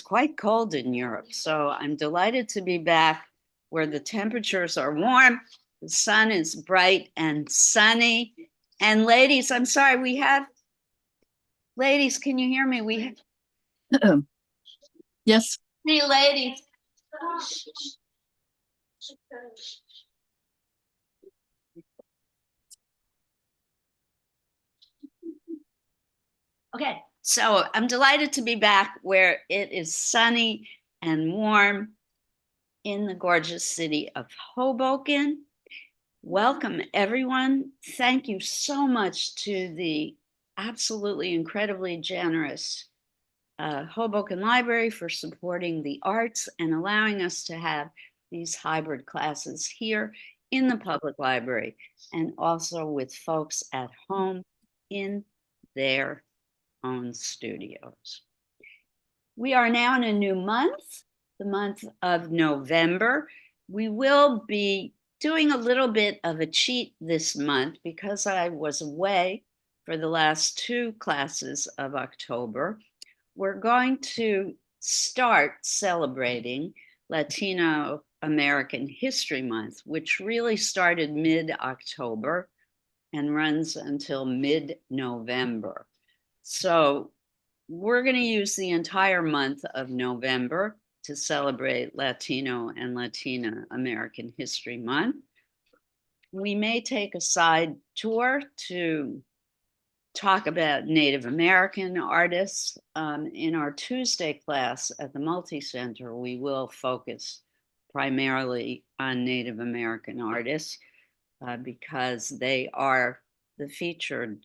quite cold in Europe. So I'm delighted to be back where the temperatures are warm, the sun is bright and sunny. And ladies, I'm sorry, ladies, can you hear me? We have Yes. 3 ladies. Okay, so I'm delighted to be back where it is sunny and warm in the gorgeous city of Hoboken. Welcome, everyone. Thank you so much to the absolutely incredibly generous Hoboken Library for supporting the arts and allowing us to have these hybrid classes here in the public library and also with folks at home in their own studios. We are now in a new month, the month of November. We will be doing a little bit of a cheat this month because I was away for the last 2 classes of October. We're going to start celebrating Latino American History Month, which really started mid-October and runs until mid-November. So we're going to use the entire month of November to celebrate Latino and Latina American History Month. We may take a side tour to talk about Native American artists. In our Tuesday class at the Multi-Center, we will focus primarily on Native American artists because they are the featured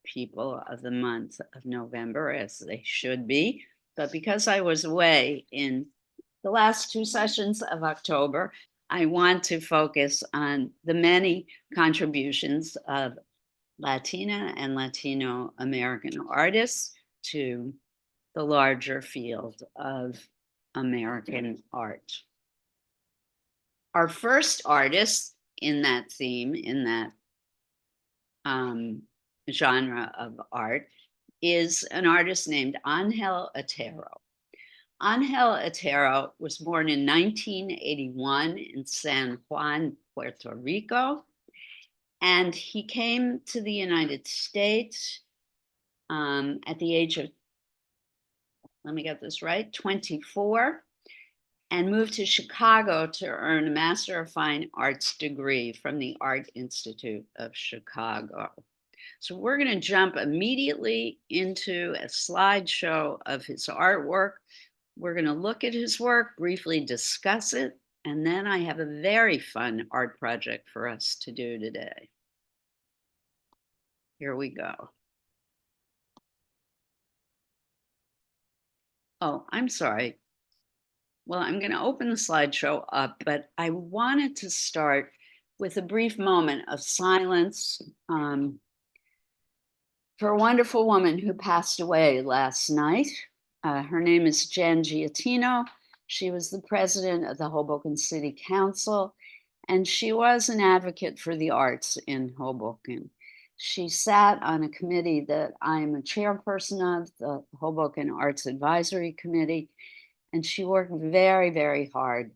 people of the month of November, as they should be. But because I was away in the last 2 sessions of October, I want to focus on the many contributions of Latina and Latino American artists to the larger field of American art. Our first artist in that theme, in that genre of art, is an artist named Angel Otero. Angel Otero was born in 1981 in San Juan, Puerto Rico, and he came to the United States at the age of, let me get this right, 24, and moved to Chicago to earn a Master of Fine Arts degree from the Art Institute of Chicago. So we're going to jump immediately into a slideshow of his artwork. We're going to look at his work, briefly discuss it, and then I have a very fun art project for us to do today. Here we go. Oh, I'm sorry. Well, I'm going to open the slideshow up, but I wanted to start with a brief moment of silence for a wonderful woman who passed away last night. Her name is Jen Giattino. She was the president of the Hoboken City Council, and she was an advocate for the arts in Hoboken. She sat on a committee that I am a chairperson of, the Hoboken Arts Advisory Committee, and she worked very, very hard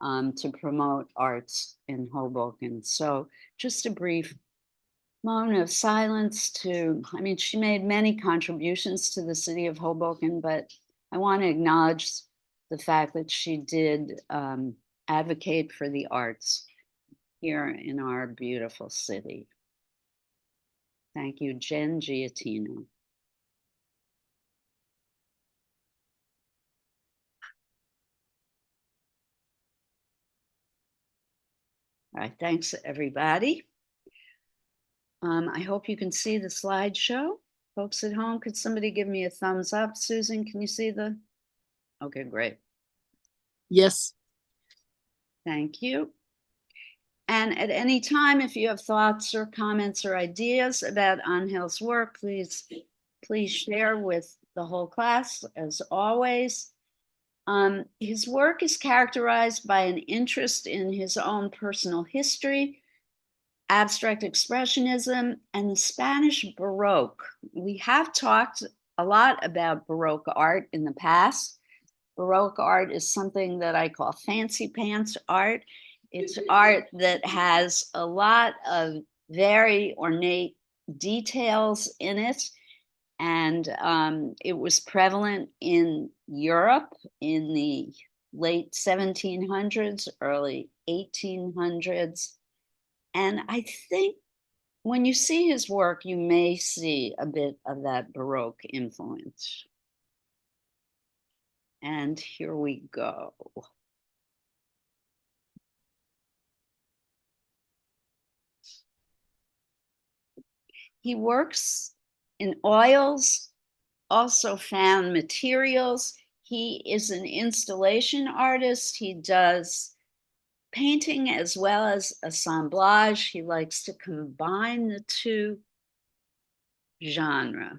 to promote arts in Hoboken. So just a brief moment of silence she made many contributions to the city of Hoboken, but I want to acknowledge the fact that she did advocate for the arts here in our beautiful city. Thank you, Jen Giattino. All right, thanks everybody. I hope you can see the slideshow. Folks at home, could somebody give me a thumbs up? Susan, can you see okay, great. Yes. Thank you. And at any time, if you have thoughts or comments or ideas about Angel's work, please share with the whole class, as always. His work is characterized by an interest in his own personal history, abstract expressionism, and the Spanish Baroque. We have talked a lot about Baroque art in the past, Baroque art is something that I call fancy pants art. It's art that has a lot of very ornate details in it. And it was prevalent in Europe in the late 1700s, early 1800s. And I think when you see his work, you may see a bit of that Baroque influence. And here we go. He works in oils, also found materials. He is an installation artist. He does painting as well as assemblage. He likes to combine the two genres.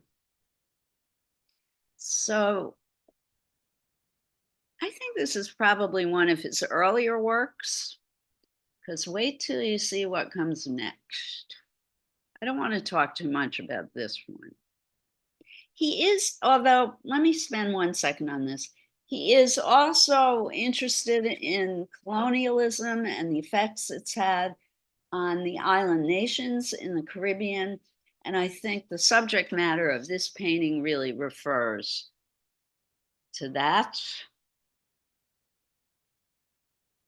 So I think this is probably one of his earlier works, because wait till you see what comes next. I don't want to talk too much about this one. He is, although, let me spend 1 second on this. He is also interested in colonialism and the effects it's had on the island nations in the Caribbean. And I think the subject matter of this painting really refers to that.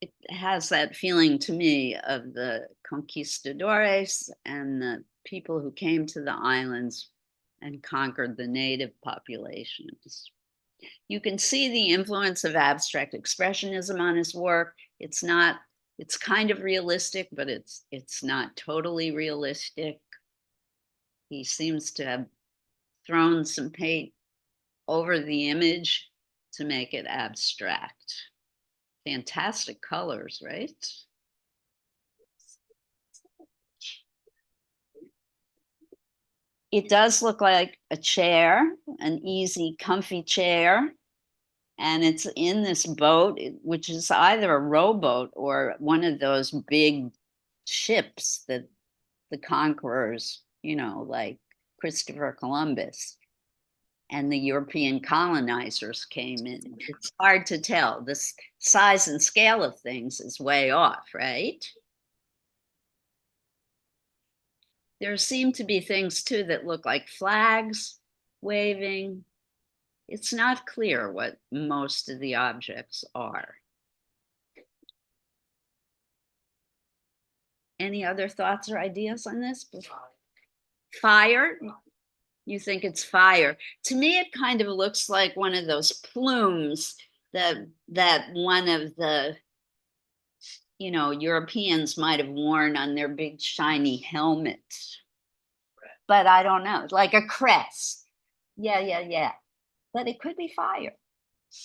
It has that feeling to me of the conquistadores and the people who came to the islands and conquered the native populations. You can see the influence of abstract expressionism on his work. It's kind of realistic, but it's not totally realistic. He seems to have thrown some paint over the image to make it abstract. Fantastic colors, right? It does look like a chair, an easy, comfy chair. And it's in this boat, which is either a rowboat or one of those big ships that the conquerors, like Christopher Columbus and the European colonizers came in. It's hard to tell. The size and scale of things is way off, right? There seem to be things too that look like flags waving. It's not clear what most of the objects are. Any other thoughts or ideas on this? Fire? You think it's fire? To me, it kind of looks like one of those plumes that one of the Europeans might have worn on their big shiny helmets. But I don't know, like a crest. Yeah. But it could be fire.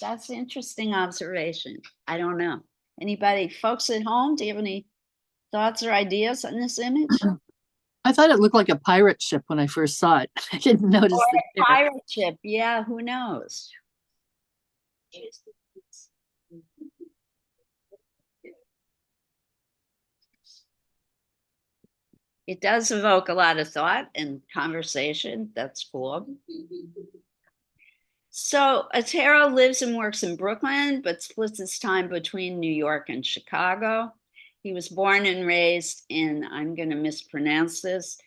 That's an interesting observation. I don't know. Anybody, folks at home, do you have any thoughts or ideas on this image? I thought it looked like a pirate ship when I first saw it. I didn't notice Or the a pirate ship. Yeah, who knows? It does evoke a lot of thought and conversation. That's cool. So Otero lives and works in Brooklyn, but splits his time between New York and Chicago. He was born and raised in, I'm going to mispronounce this,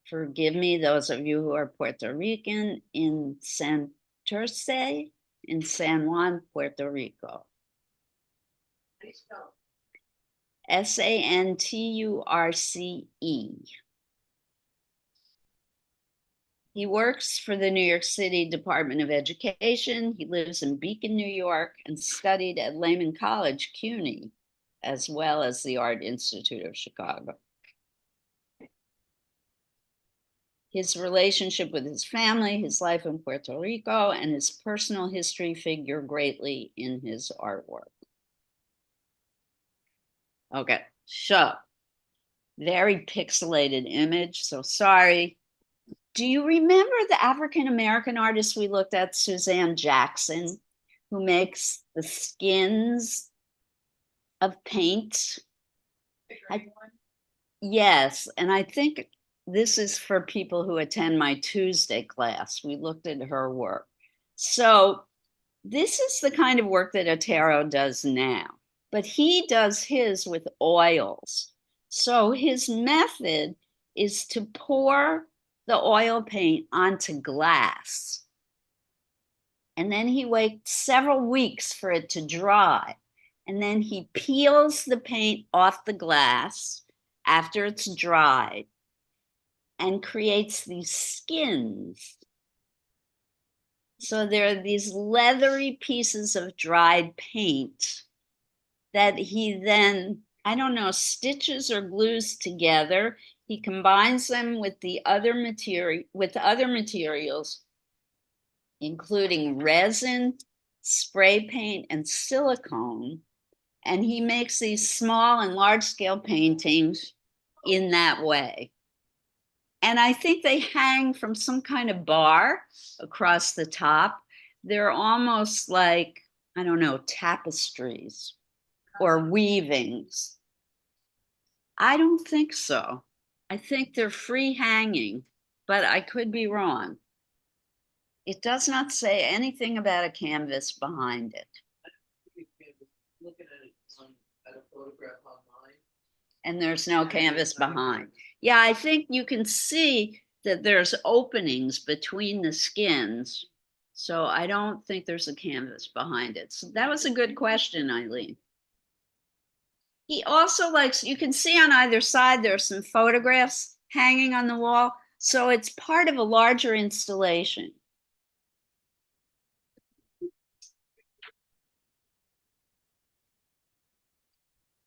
forgive me, those of you who are Puerto Rican, in Santurce, in San Juan, Puerto Rico. Santurce. He works for the New York City Department of Education. He lives in Beacon, New York, and studied at Lehman College, CUNY, as well as the Art Institute of Chicago. His relationship with his family, his life in Puerto Rico, and his personal history figure greatly in his artwork. Okay, so very pixelated image, so sorry. Do you remember the African-American artist we looked at, Suzanne Jackson, who makes the skins of paint? Yes, and I think this is for people who attend my Tuesday class. We looked at her work. So This is the kind of work that Otero does now, but he does his with oils. So his method is to pour the oil paint onto glass. And then he waits several weeks for it to dry. And then he peels the paint off the glass after it's dried and creates these skins. So there are these leathery pieces of dried paint that he then, I don't know, stitches or glues together. He combines them with other materials, including resin, spray paint, and silicone. And he makes these small and large scale paintings in that way. And I think they hang from some kind of bar across the top. They're almost like, I don't know, tapestries or weavings. I don't think so. I think they're free hanging, but I could be wrong. It does not say anything about a canvas behind it. Looking at a photograph online. And there's no canvas behind. Yeah, I think you can see that there's openings between the skins. So I don't think there's a canvas behind it. So that was a good question, Eileen. He also likes, you can see on either side, there's some photographs hanging on the wall. So it's part of a larger installation.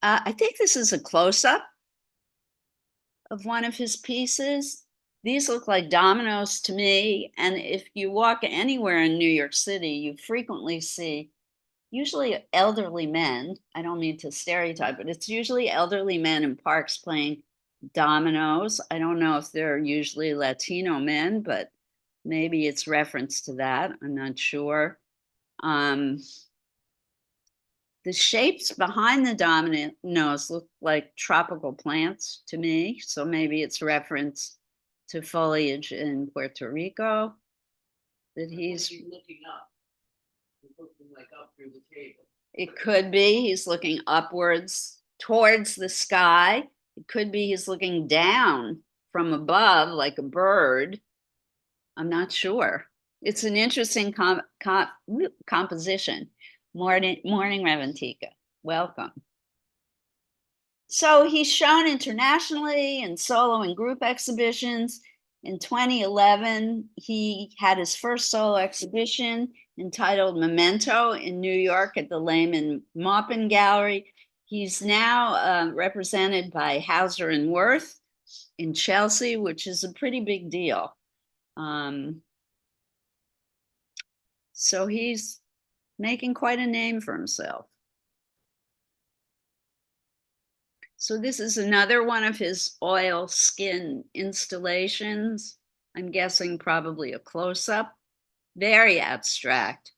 I think this is a close-up of one of his pieces. These look like dominoes to me. And if you walk anywhere in New York City, you frequently see usually elderly men. I don't mean to stereotype, but it's usually elderly men in parks playing dominoes. I don't know if they're usually Latino men, but maybe it's reference to that. I'm not sure. The shapes behind the dominoes look like tropical plants to me. So maybe it's reference to foliage in Puerto Rico that he's looking up. He's looking like up through the table. It could be he's looking upwards towards the sky. It could be he's looking down from above like a bird. I'm not sure. It's an interesting composition. Morning, Reventica. Welcome. So he's shown internationally in solo and group exhibitions. In 2011, he had his first solo exhibition entitled Memento in New York at the Lehman Maupin Gallery. He's now represented by Hauser and Wirth in Chelsea, which is a pretty big deal. So he's making quite a name for himself. So this is another one of his oil skin installations. I'm guessing probably a close-up, very abstract.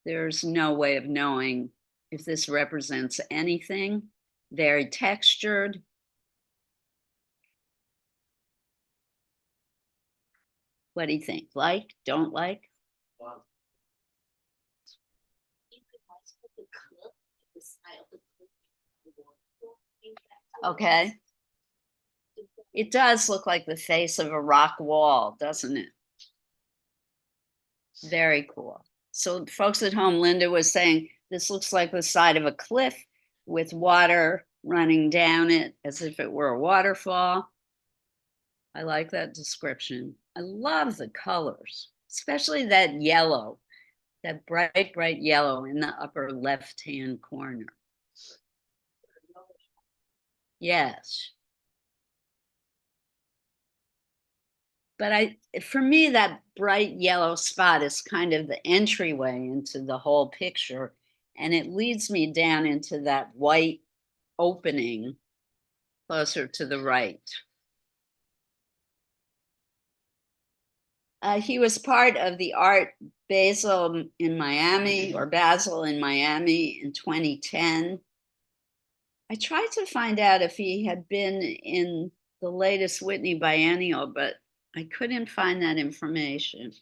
There's no way of knowing if this represents anything. Very textured. What do you think? Like, don't like? Wow. Okay. It does look like the face of a rock wall, doesn't it? Very cool. So folks at home, Linda was saying, this looks like the side of a cliff with water running down it as if it were a waterfall. I like that description. I love the colors, especially that yellow, that bright, bright yellow in the upper left-hand corner. Yes. But for me, that bright yellow spot is kind of the entryway into the whole picture. And it leads me down into that white opening closer to the right. He was part of the Art Basel in Miami, or Basel in Miami in 2010. I tried to find out if he had been in the latest Whitney Biennial, but I couldn't find that information.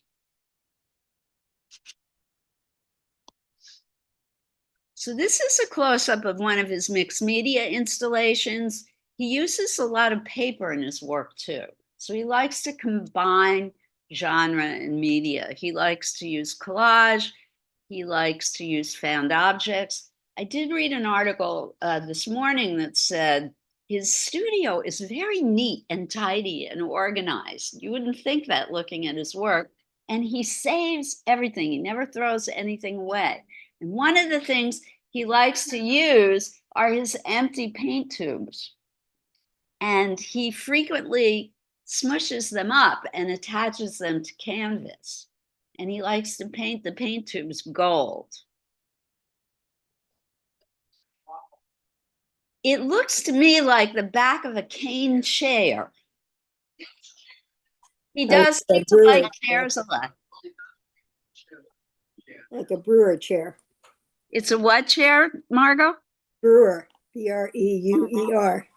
So this is a close-up of one of his mixed media installations. He uses a lot of paper in his work too. So he likes to combine genre and media. He likes to use collage. He likes to use found objects. I did read an article this morning that said his studio is very neat and tidy and organized. You wouldn't think that looking at his work. And he saves everything. He never throws anything away. And one of the things he likes to use are his empty paint tubes. And he frequently smushes them up and attaches them to canvas. And he likes to paint the paint tubes gold. It looks to me like the back of a cane chair. He does seem to like chairs a lot. Like a brewer chair. It's a what chair, Margot? Brewer, B-R-E-U-E-R.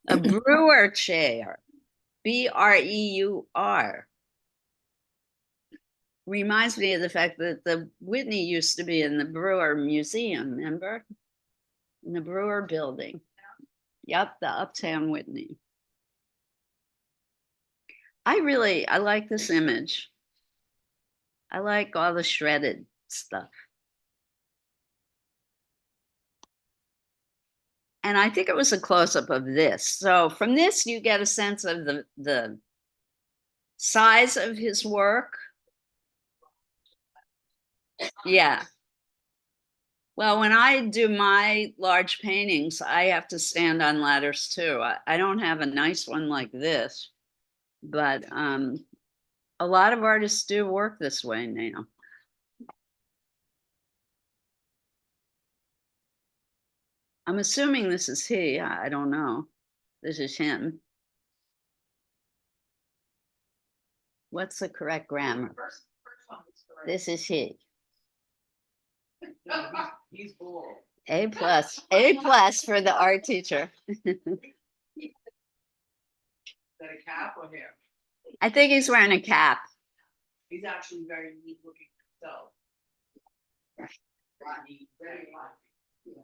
A brewer chair, B-R-E-U-R. Reminds me of the fact that the Whitney used to be in the Brewer Museum, remember? In the Brewer building. Yep, the Uptown Whitney. I like this image. I like all the shredded stuff. And I think it was a close-up of this. So from this, you get a sense of the size of his work. Yeah. Well, when I do my large paintings, I have to stand on ladders too. I don't have a nice one like this, but a lot of artists do work this way now. I'm assuming this is he. I don't know. This is him. What's the correct grammar? This is he. He's bald. A plus for the art teacher. Is that a cap or hair? I think he's wearing a cap. He's actually very neat looking himself. Rodney, very Rodney.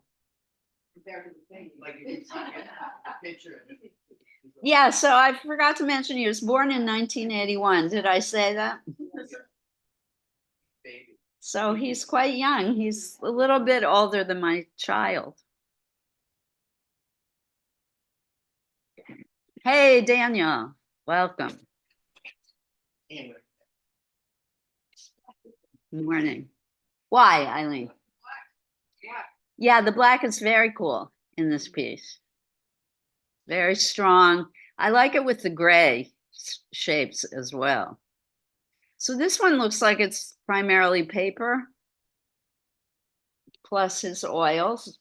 Compared to the thing, like you can see in the picture. Yeah, so I forgot to mention he was born in 1981. Did I say that? Baby. So he's quite young. He's a little bit older than my child. Hey, Daniel, welcome. Anyway. Morning. Why, Eileen? Yeah, the black is very cool in this piece. Very strong. I like it with the gray shapes as well. So this one looks like it's primarily paper plus his oils.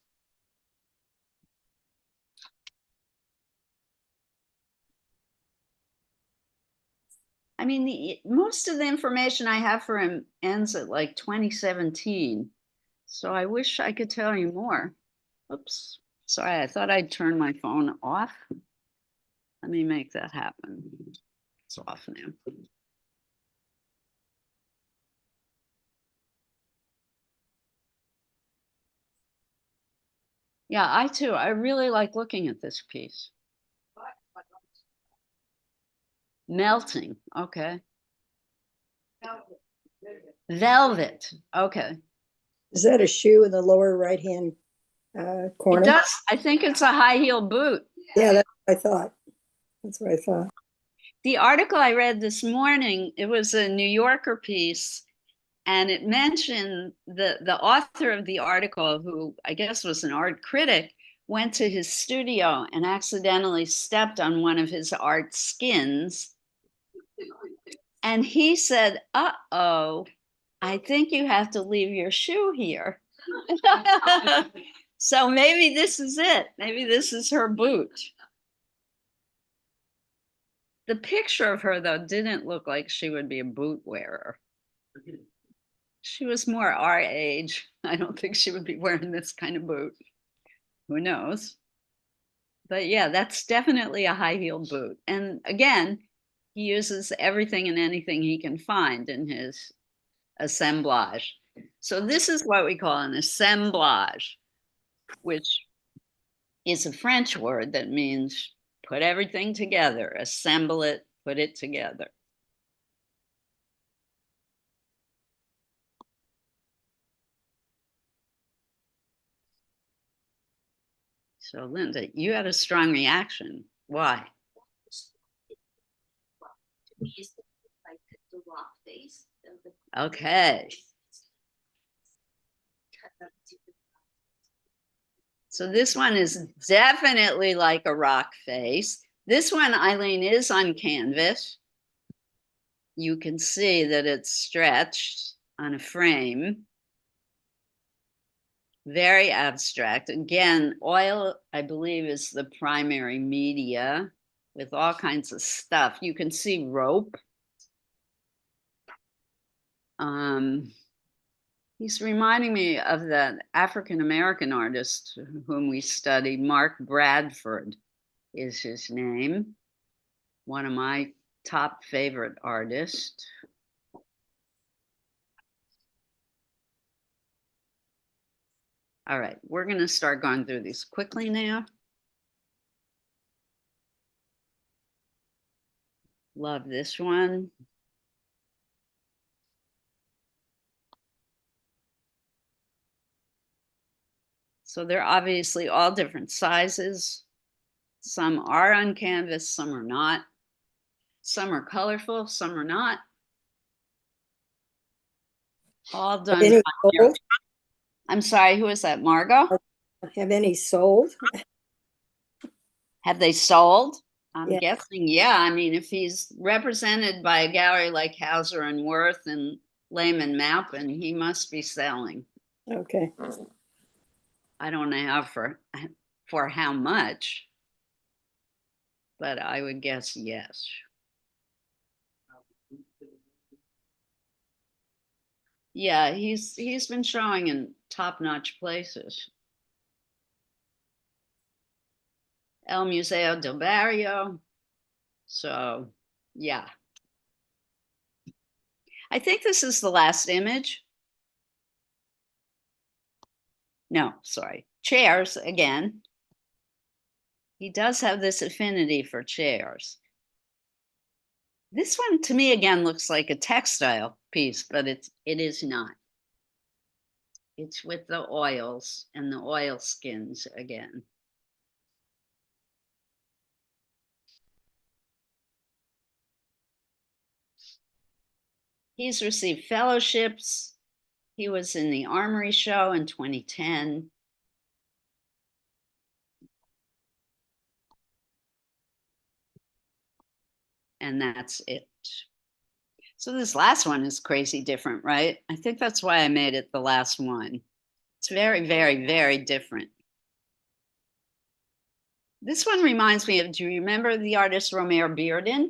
I mean, most of the information I have for him ends at like 2017. So I wish I could tell you more. Oops, sorry, I thought I'd turn my phone off. Let me make that happen. It's off now. Yeah, I too. I really like looking at this piece. Melting, okay. Velvet, okay. Is that a shoe in the lower right-hand corner? It does. I think it's a high heel boot. Yeah, that's what I thought. That's what I thought. The article I read this morning, it was a New Yorker piece, and it mentioned the author of the article, who I guess was an art critic, went to his studio and accidentally stepped on one of his art skins. And he said, uh-oh, I think you have to leave your shoe here. So maybe this is it. Maybe this is her boot. The picture of her, though, didn't look like she would be a boot wearer. She was more our age. I don't think she would be wearing this kind of boot. Who knows? But yeah, that's definitely a high-heeled boot. And again, he uses everything and anything he can find in his assemblage. So this is what we call an assemblage. which is a French word that means put everything together, assemble it, put it together. So Linda, you had a strong reaction. Why? Okay. So this one is definitely like a rock face. This one, Eileen, is on canvas. You can see that it's stretched on a frame. Very abstract. Again, oil, I believe, is the primary media with all kinds of stuff. You can see rope. He's reminding me of that African-American artist whom we studied, Mark Bradford is his name. One of my top favorite artists. All right, we're going to start going through these quickly now. Love this one. So they're obviously all different sizes. Some are on canvas, some are not. Some are colorful, some are not. All done. Any sold? I'm sorry, who is that, Margot? Have any sold? Have they sold? I'm Yeah. guessing, yeah. I mean, if he's represented by a gallery like Hauser and Worth and Lehman Maupin, he must be selling. Okay. I don't know how for how much, but I would guess yes. Yeah, he's been showing in top-notch places. El Museo del Barrio. So, yeah. I think this is the last image. No, sorry. Chairs again. He does have this affinity for chairs. This one to me again looks like a textile piece, but it is not. It's with the oils and the oil skins again. He's received fellowships. He was in the Armory Show in 2010. And that's it. So this last one is crazy different, right? I think that's why I made it the last one. It's very, very, very different. This one reminds me of, do you remember the artist Romare Bearden?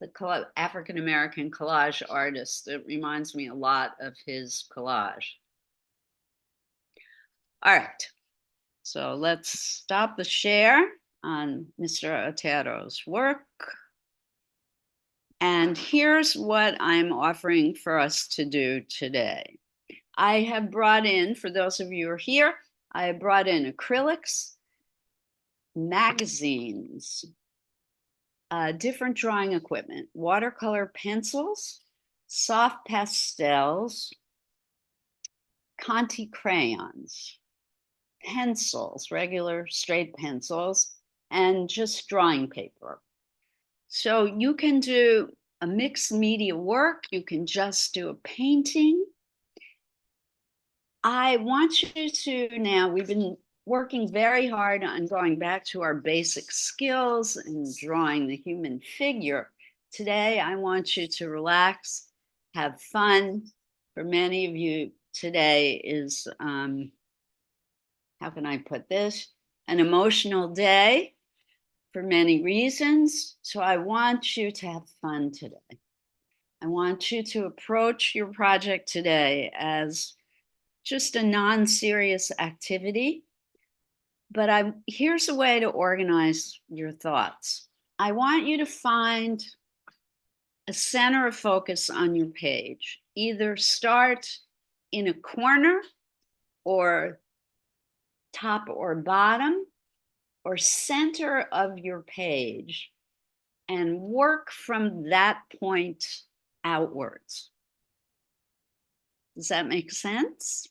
The African-American collage artist. It reminds me a lot of his collage. All right, so let's stop the share on Mr. Otero's work. And here's what I'm offering for us to do today. I have brought in, for those of you who are here, I have brought in acrylics, magazines, different drawing equipment, watercolor pencils, soft pastels, Conte crayons, pencils, regular straight pencils, and just drawing paper. So you can do a mixed media work. You can just do a painting. I want you to now, we've been working very hard on going back to our basic skills and drawing the human figure. Today, I want you to relax, have fun. For many of you, today is, how can I put this? An emotional day for many reasons. So I want you to have fun today. I want you to approach your project today as just a non-serious activity. But here's a way to organize your thoughts. I want you to find a center of focus on your page. Either start in a corner or top or bottom or center of your page and work from that point outwards. Does that make sense?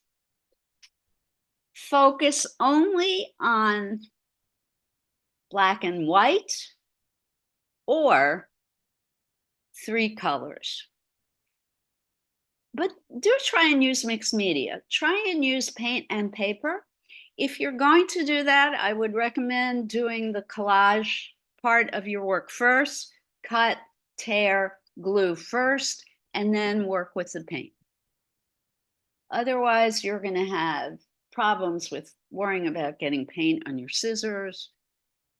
Focus only on black and white or 3 colors. But do try and use mixed media. Try and use paint and paper. If you're going to do that, I would recommend doing the collage part of your work first, cut, tear, glue first, and then work with the paint. Otherwise, you're going to have problems with worrying about getting paint on your scissors,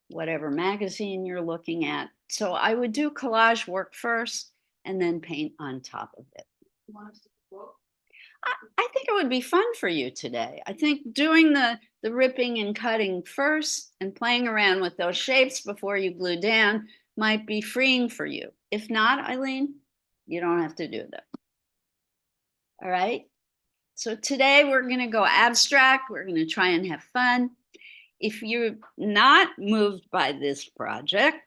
whatever magazine you're looking at. So I would do collage work first and then paint on top of it. I think it would be fun for you today. I think doing the ripping and cutting first and playing around with those shapes before you glue down might be freeing for you. If not, Eileen, you don't have to do that. All right. So today we're going to go abstract. We're going to try and have fun. If you're not moved by this project,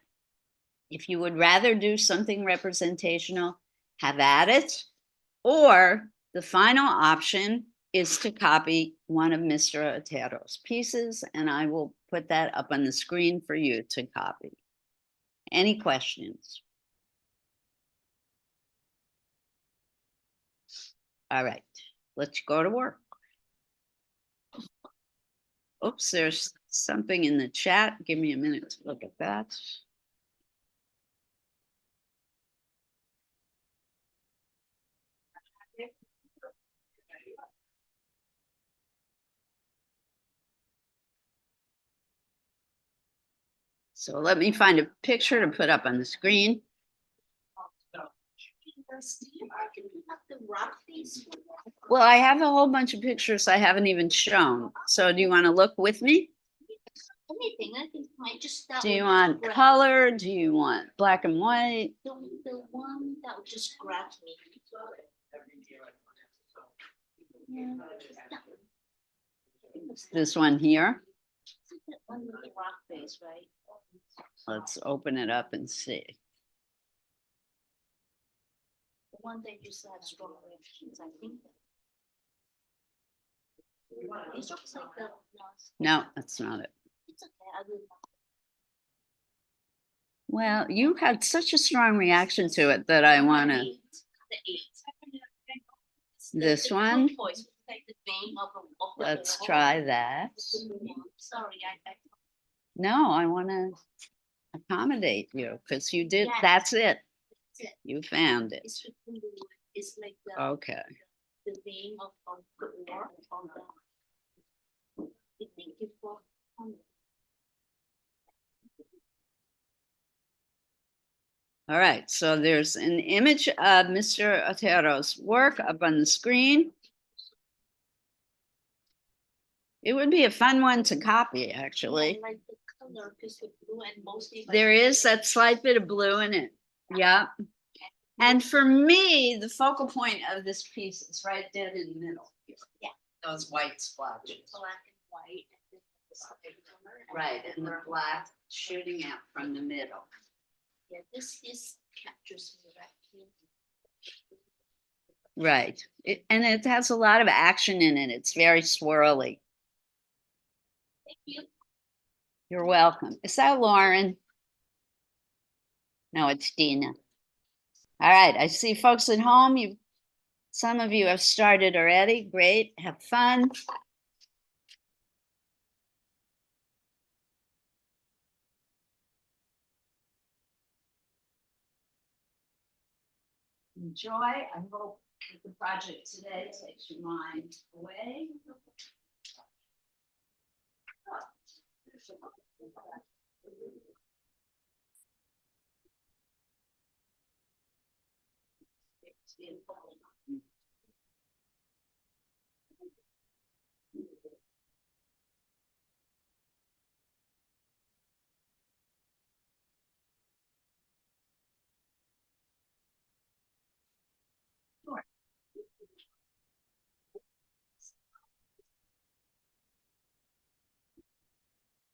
if you would rather do something representational, have at it. Or the final option is to copy one of Mr. Otero's pieces, and I will put that up on the screen for you to copy. Any questions? All right, let's go to work. Oops, there's something in the chat. Give me a minute to look at that. So let me find a picture to put up on the screen. Well, I have a whole bunch of pictures I haven't even shown. So do you want to look with me? Anything, I think might just that Do you would want grab- color? Do you want black and white? The one that would just grab me. This one here. That one with the rock face, right? Let's open it up and see. The one that you said strong reactions, I think. It looks like the last. No, that's not it. It's okay, I will. Well, you had such a strong reaction to it that I want to. The eight. This The one? blue voice, like the vein of the Let's wall. try that. Sorry, I. No, I want to accommodate you because you did. Yes. That's it. That's it. You found it. It's between the- it's like the. Okay. The vein of the wall on the. Thank you for. All right. So there's an image of Mr. Otero's work up on the screen. It would be a fun one to copy, actually. I like the color because the blue and mostly. like There is that slight bit of blue in it. Yeah. And for me, the focal point of this piece is right dead in the middle. Here. Yeah. Those white splotches. Black and white. And then the side color and Right, the and the purple. black shooting out from the middle. Yeah, this is captures me right here. Right. And it has a lot of action in it. It's very swirly. Thank you. You're welcome. Is that Lauren? No, it's Dina. All right. I see folks at home. Some of you have started already. Great. Have fun. Enjoy. I hope that the project today takes your mind away.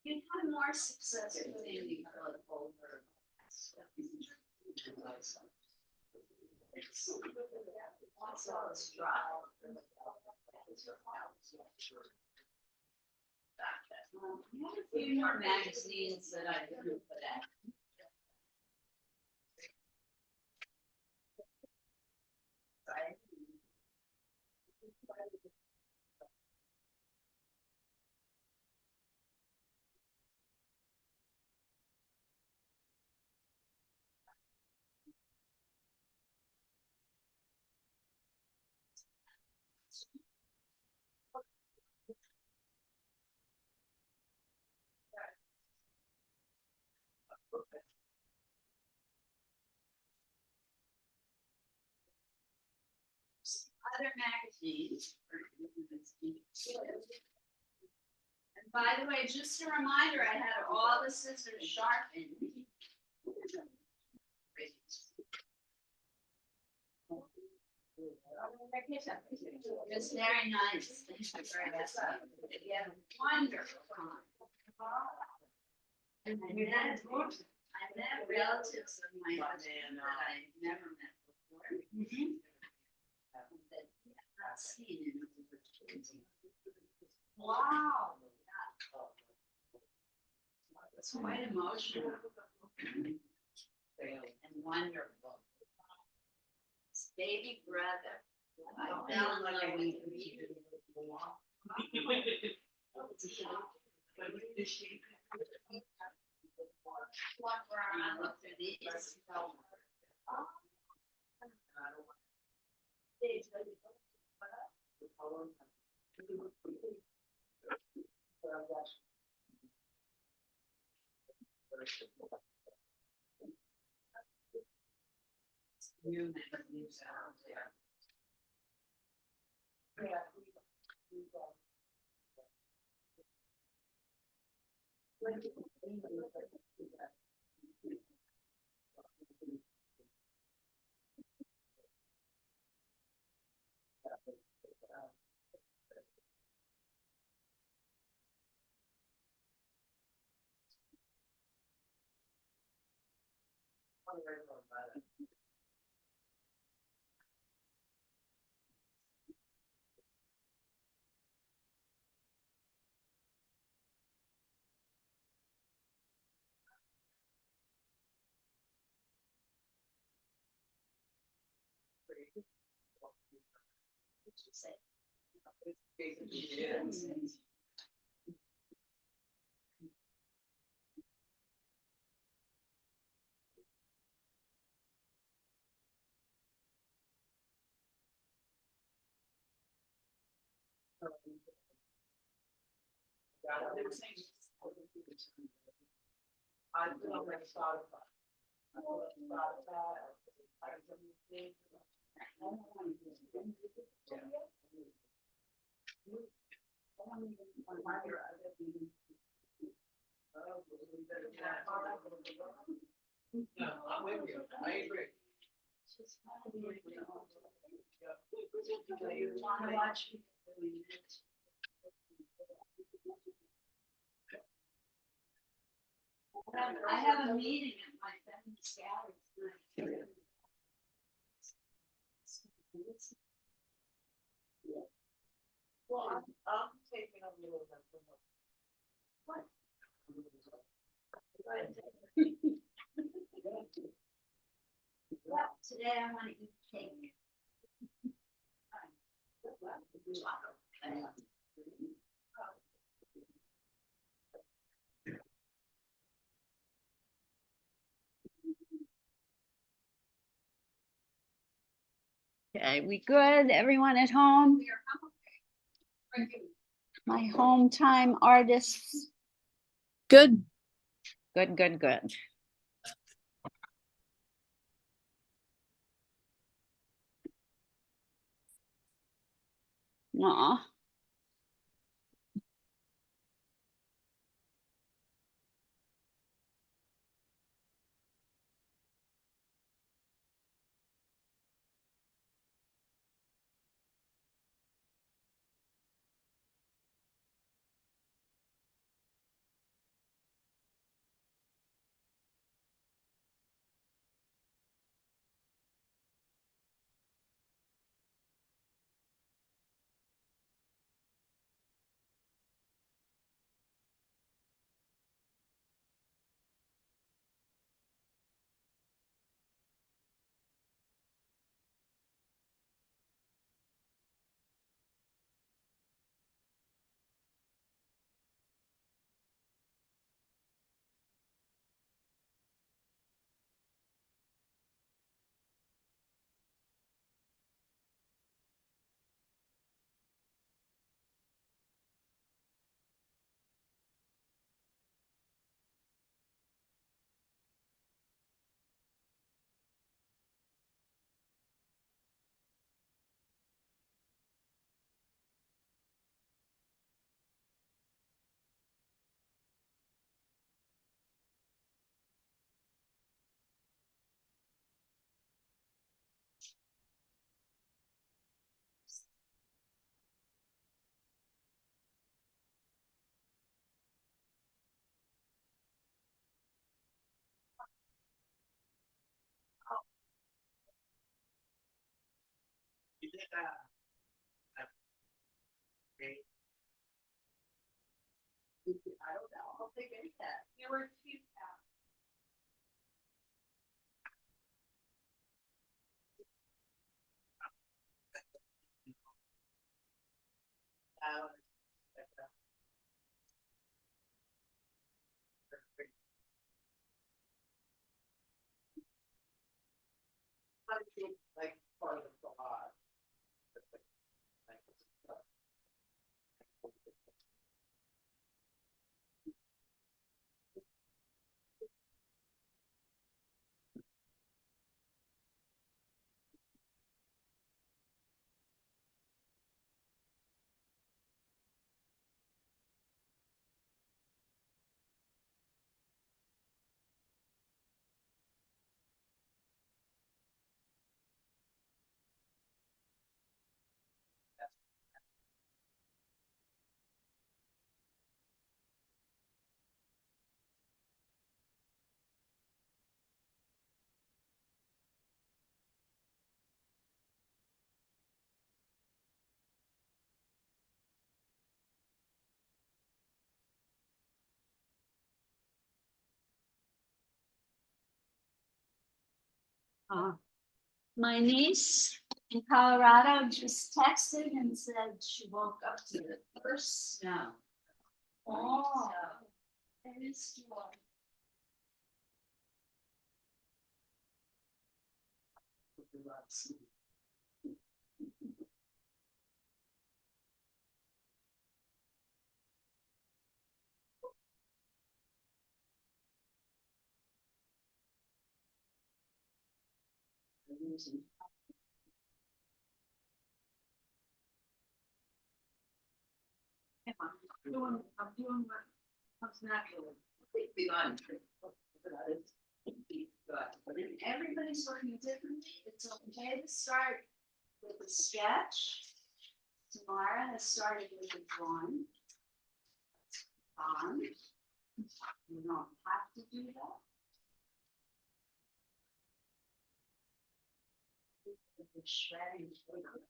You'd have more success with the acrylic over. Also, it's dry. I have a few more magazines that I could put out. Other magazines. And by the way, just a reminder, I had all the scissors sharpened. It's very nice. Thank you very much. You have a wonderful time. And I met relatives of my husband that I never met before. That he had not seen in over 20. Wow. It's quite emotional. And wonderful. His baby brother. I fell in love with him. I looked through these. New magazines out there. I feel like Spotify. No, I'm with you. I agree. You want to watch? I have a meeting at my family's gallery tonight. Well, I'm taking a little bit. What? Well, today I want to eat cake. Okay, we good? Everyone at home? My home time artists. Good. Good, good, good. Aw. I don't know, I'll take any cat. There were two. Like part of the collage. My niece in Colorado just texted and said she woke up to the first snow. Oh. It is too long. I'm doing what comes naturally. And everybody's working differently. It's okay to start with a sketch. Tamara has started with a drawing. You don't have to do that. The shredding paper.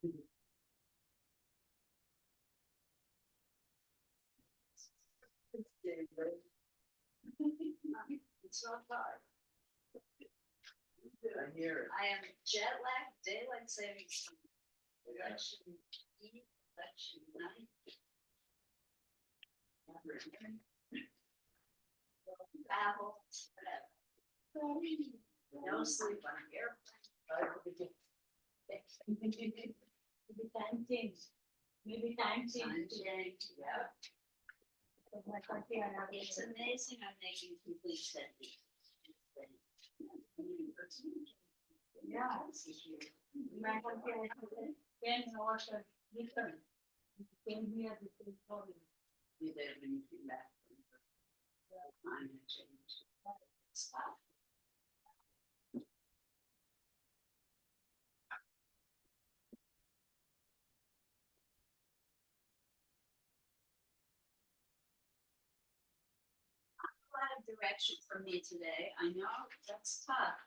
It's not hard. I hear it. I am jet lag, daylight savings time. Election eve, election night. Travel, whatever. No sleep on an airplane. Maybe time change. Maybe time change. Yeah. Because my country are not It's able- amazing I'm making complete sentences. Yeah. My country are not able- When was the return? Came here, this is problem. We did when you came back. Time had changed. Stop. A lot of direction for me today. I know that's tough,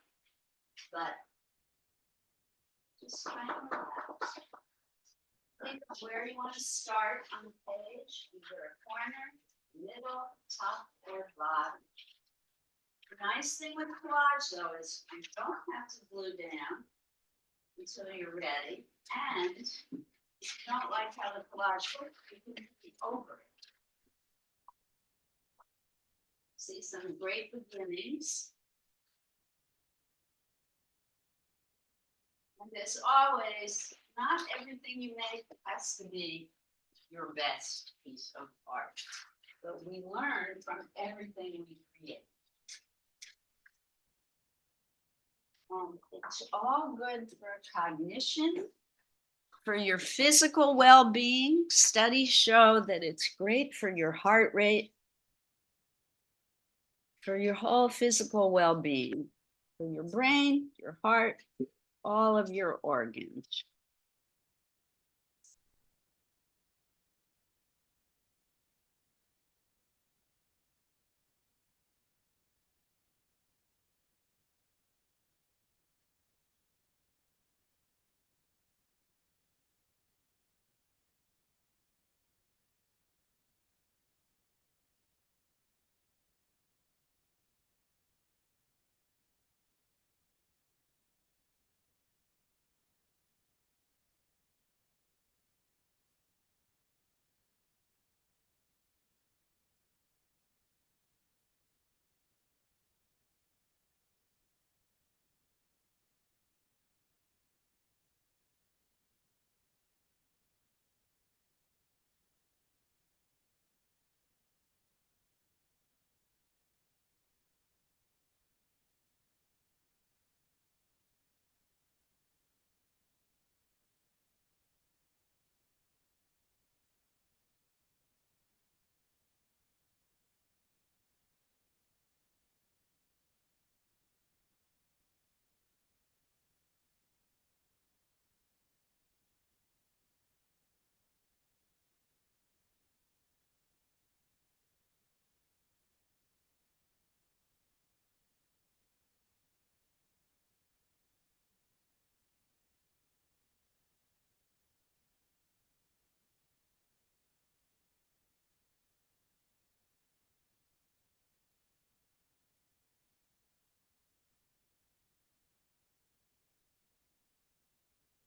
but just try to relax. Think of where you want to start on the page, either a corner, middle, top, or bottom. The nice thing with collage though is you don't have to glue down until you're ready. And if you don't like how the collage looks, you can be over it. See some great beginnings. And as always, not everything you make has to be your best piece of art. But we learn from everything we create. It's all good for cognition, for your physical well-being. Studies show that it's great for your heart rate, for your whole physical well-being, for your brain, your heart, all of your organs.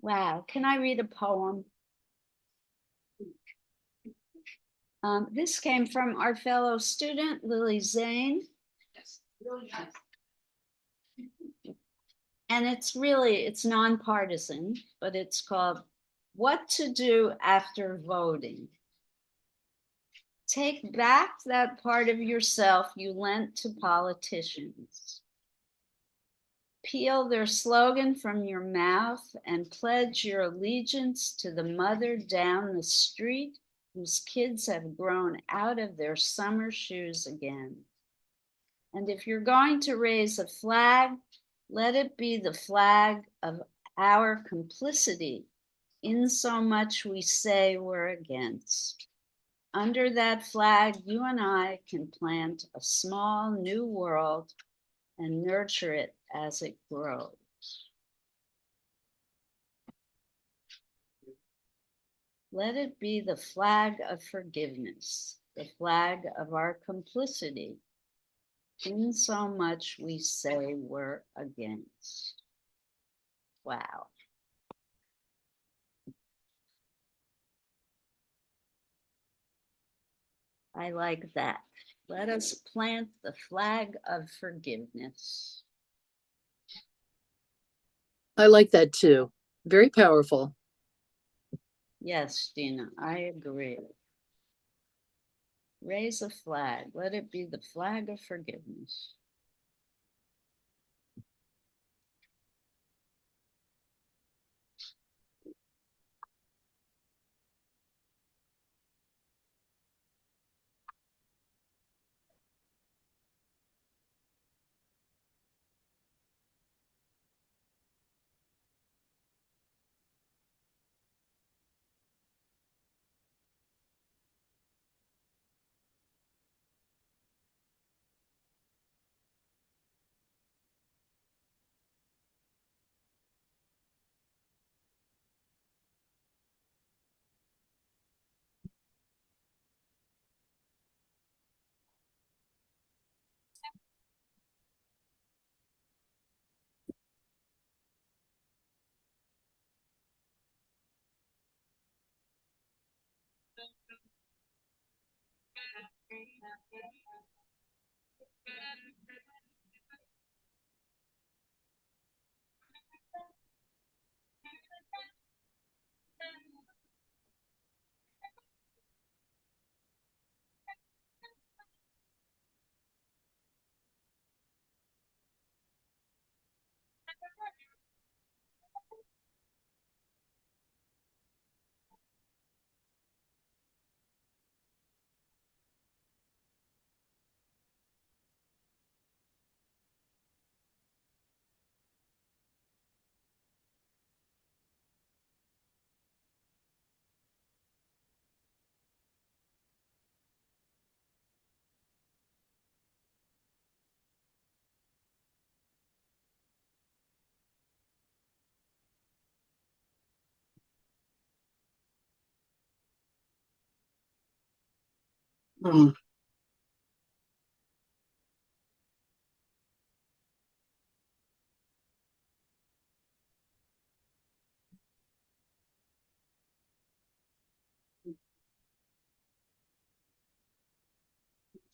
Wow, can I read a poem? This came from our fellow student, Lily Zane. Yes, really nice. And it's nonpartisan, but it's called What to Do After Voting. Take back that part of yourself you lent to politicians. Peel their slogan from your mouth and pledge your allegiance to the mother down the street whose kids have grown out of their summer shoes again. And if you're going to raise a flag, let it be the flag of our complicity in so much we say we're against. Under that flag, you and I can plant a small new world and nurture it as it grows. Let it be the flag of forgiveness, the flag of our complicity in so much we say we're against. Wow. I like that. Let us plant the flag of forgiveness. I like that too. Very powerful. Yes, Dina, I agree. Raise a flag. Let it be the flag of forgiveness. Mm.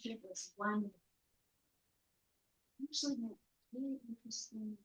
It was one. Actually, no, really interesting.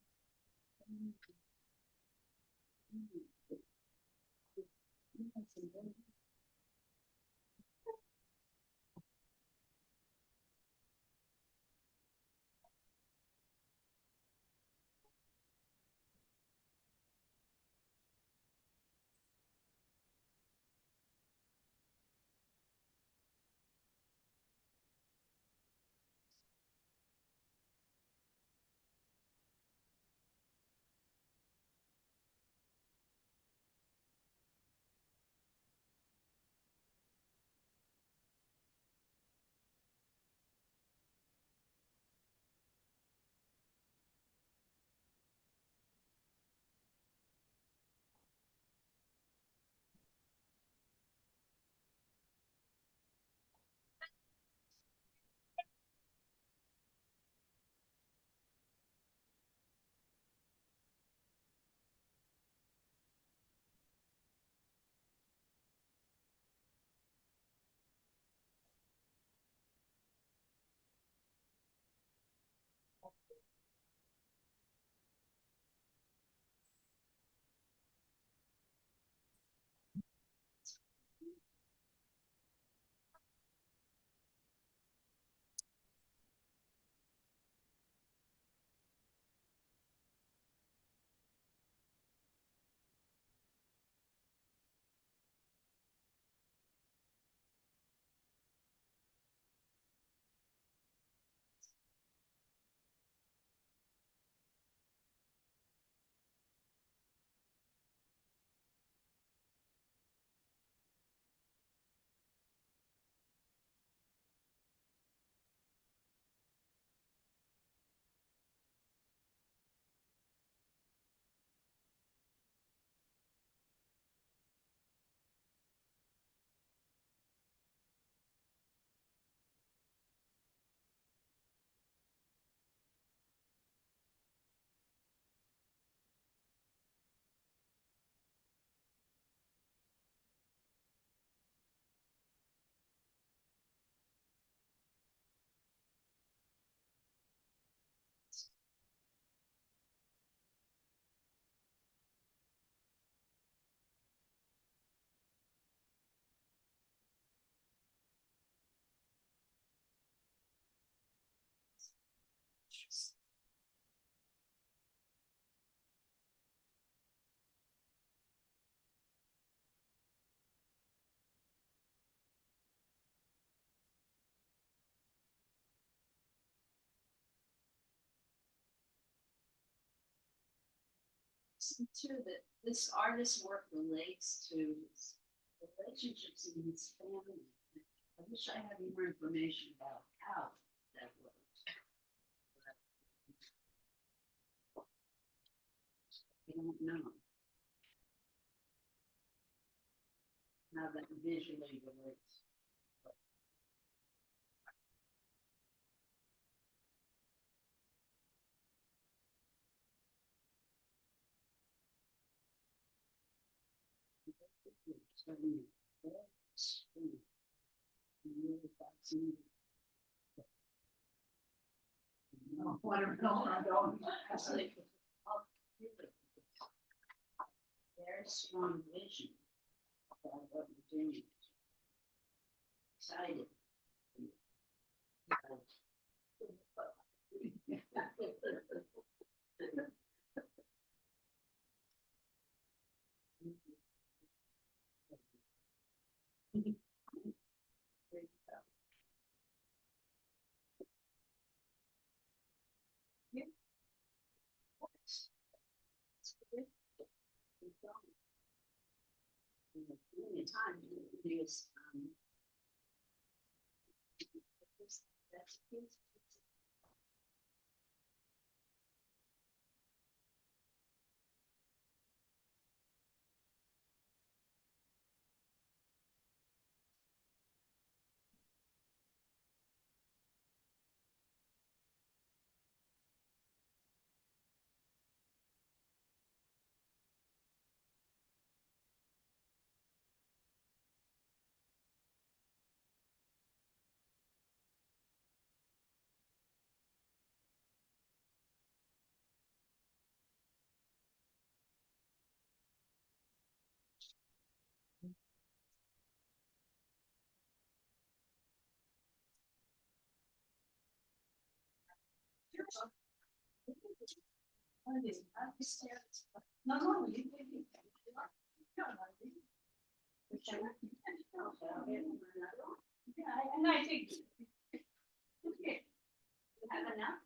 too, that this artist's work relates to his relationships in his family. I wish I had more information about how that worked. I don't know. How that visually relates. Very strong vision about what we're doing. Excited. Time to use that's no, no, you can be. Yeah, and I think. Okay. You have enough?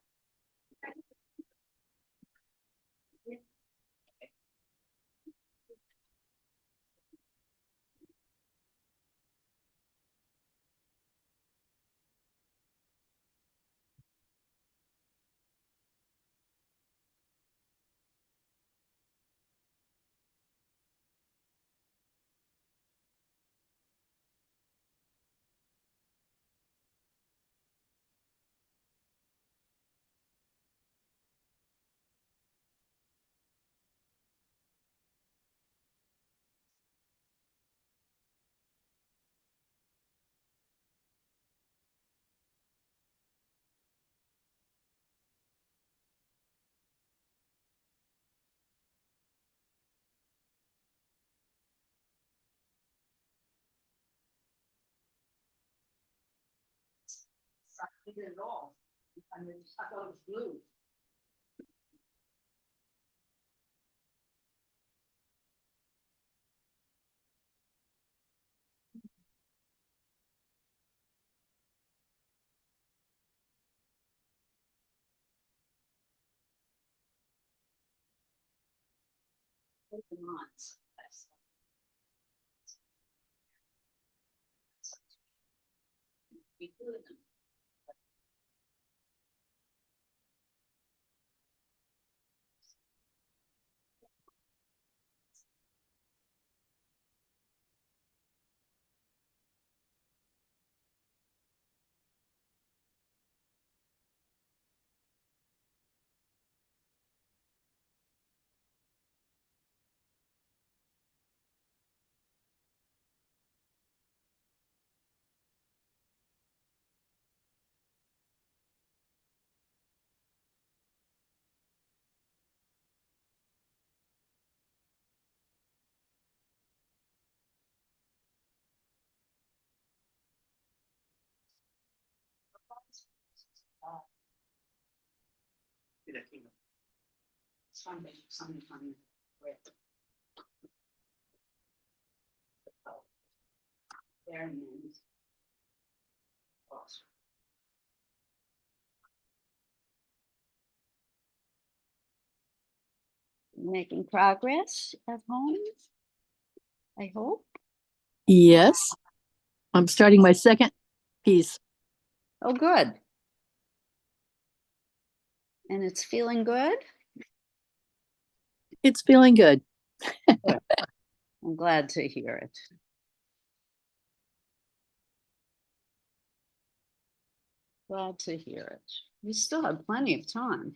I did it all. I mean, I thought it was blue. Put them on. We glue them. Something funny. Their names. Making progress at home, I hope. Yes. I'm starting my second piece. Oh, good. And it's feeling good? It's feeling good. I'm glad to hear it. Glad to hear it. We still have plenty of time.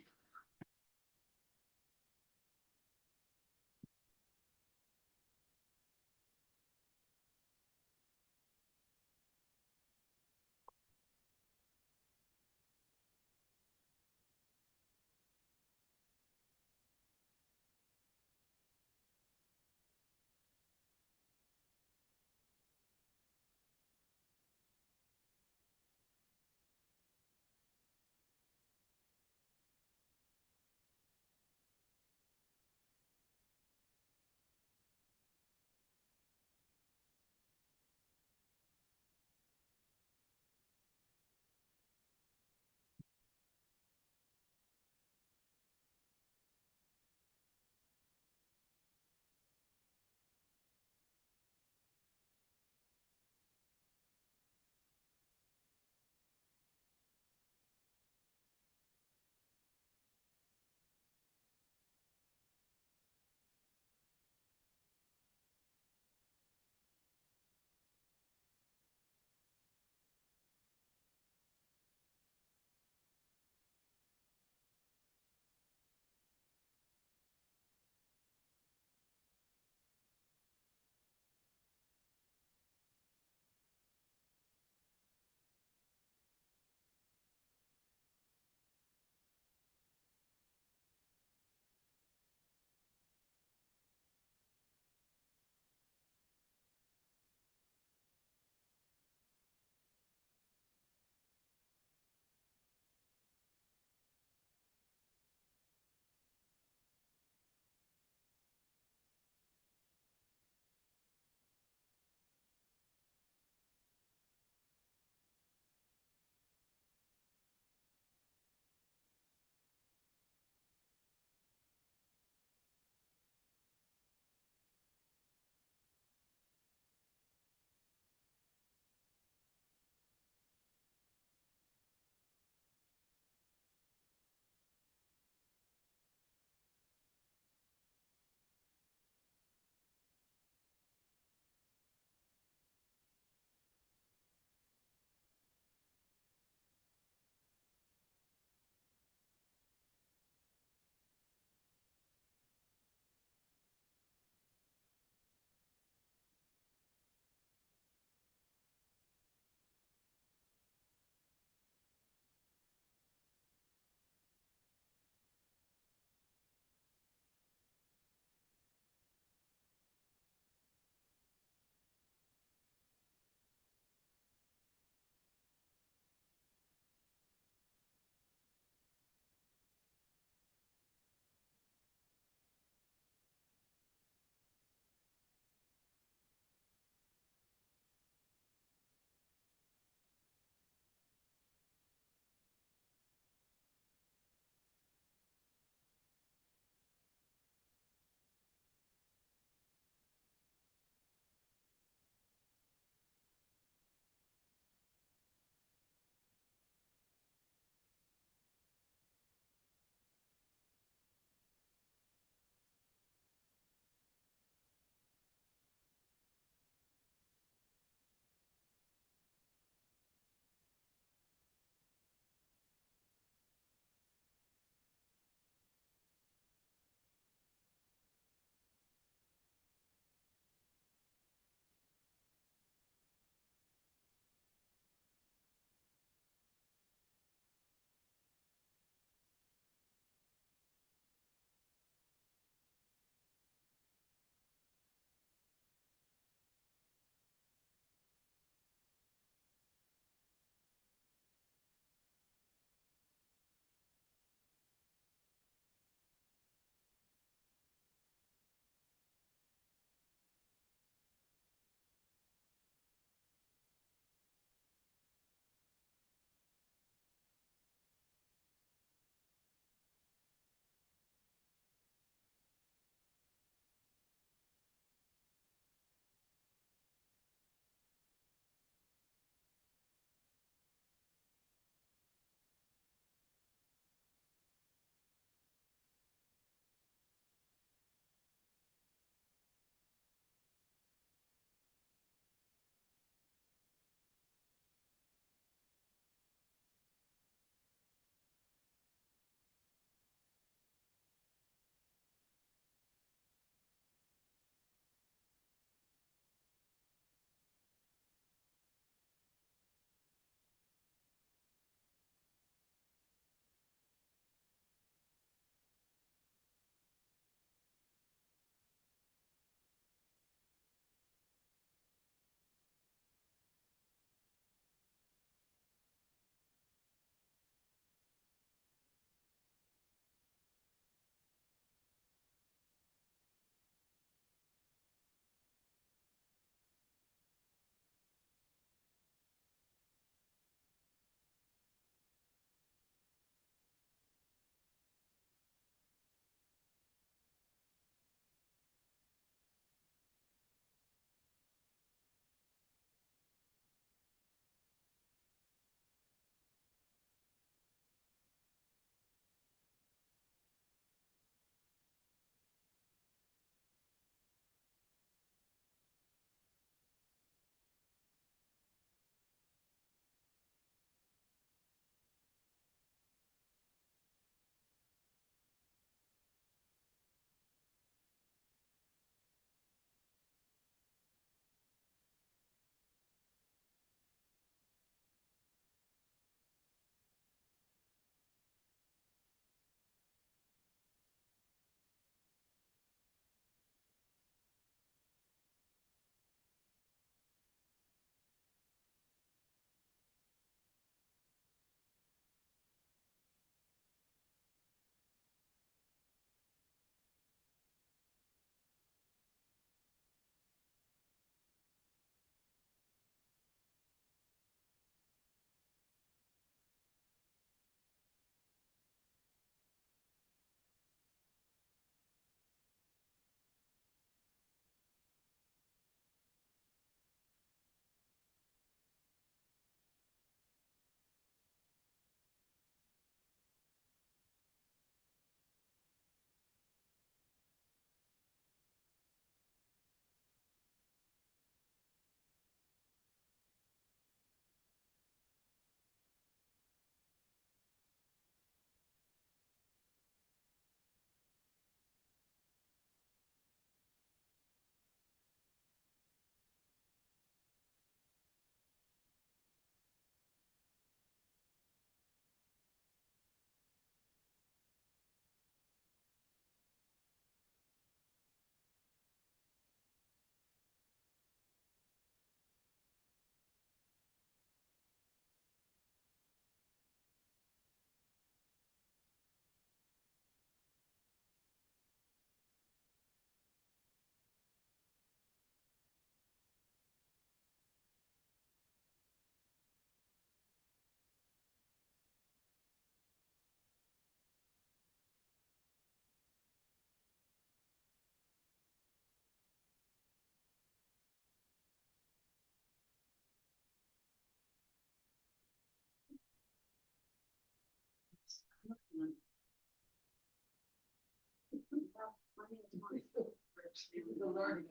The learning.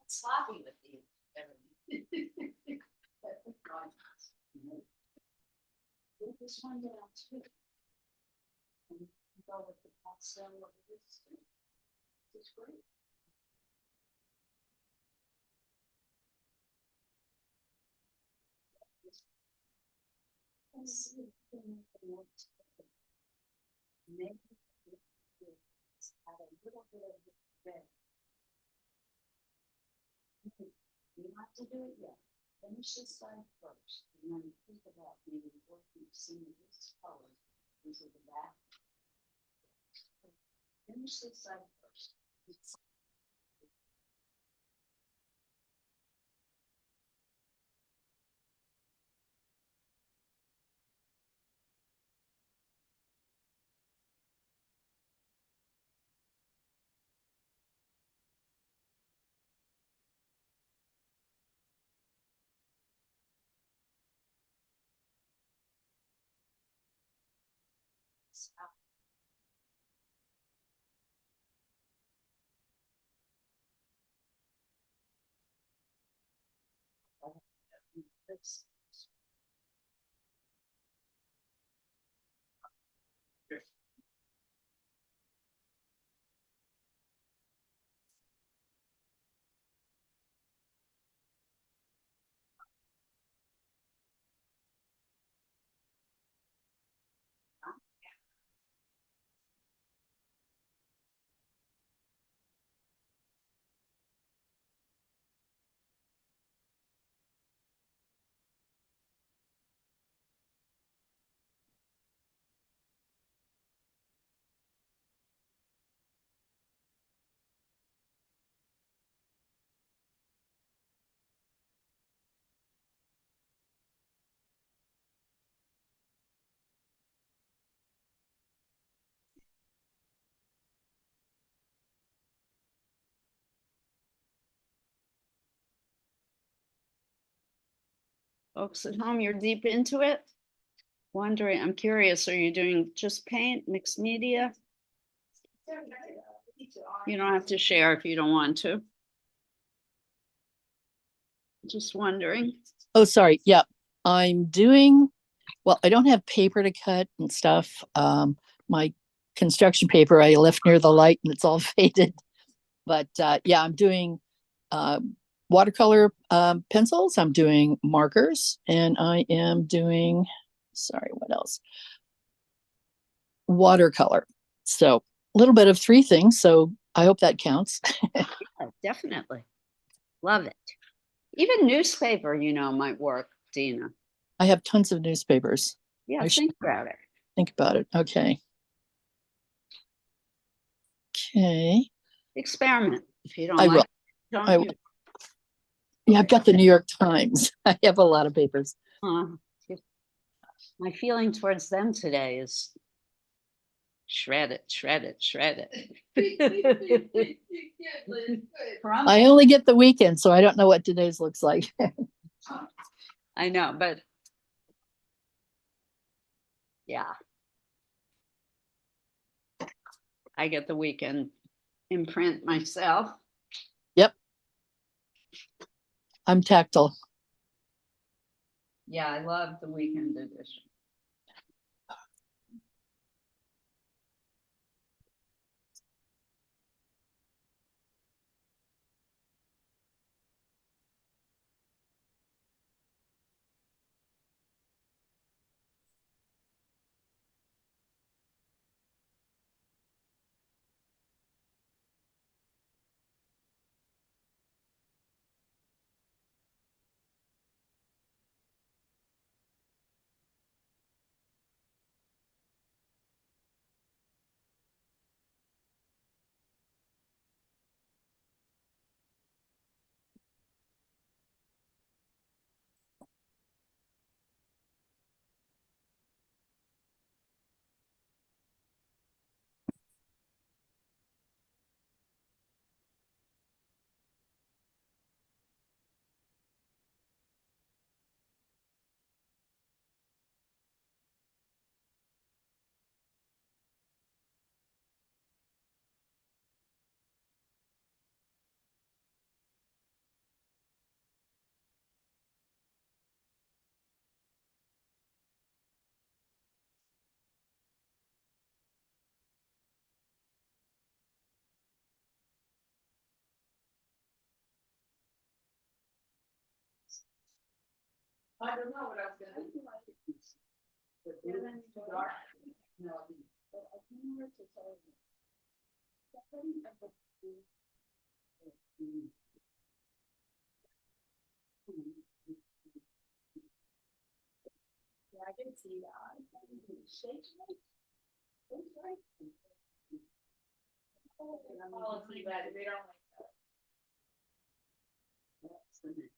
Sloppy with you. This one down too. And go with the pastel of this. It's great. Maybe add a little bit of red. You don't have to do it yet. Finish this side first, and then think about maybe what you've seen this color into the back. Finish this side first. Stop. This. Folks at home, you're deep into it. Wondering, I'm curious, are you doing just paint, mixed media? You don't have to share if you don't want to. Just wondering. Oh, sorry. Yeah, I'm doing, well, I don't have paper to cut and stuff. My construction paper I left near the light and it's all faded. But yeah, I'm doing watercolor pencils. I'm doing markers, and I am doing, sorry, what else? Watercolor. So a little bit of three things. So I hope that counts. Yeah, definitely. Love it. Even newspaper, you know, might work, Dina. I have tons of newspapers. Yeah, I should think about it. think about it. Okay. Okay. Experiment. If you don't I like will. it, don't I will. use it. Yeah, I've got the New York Times. I have a lot of papers. Uh, my feeling towards them today is shred it, shred it, shred it. I only get the weekend, so I don't know what today's looks like. I know, but yeah. I get the weekend imprint myself. Yep. I'm tactile. Yeah, I love the weekend edition. I don't know what I was gonna do. Yeah, then you go dark. No, But I don't know what to tell you. Somebody at the- Yeah, I can see that. Shake it. Shake it. Policy, but they don't like that. that's the name.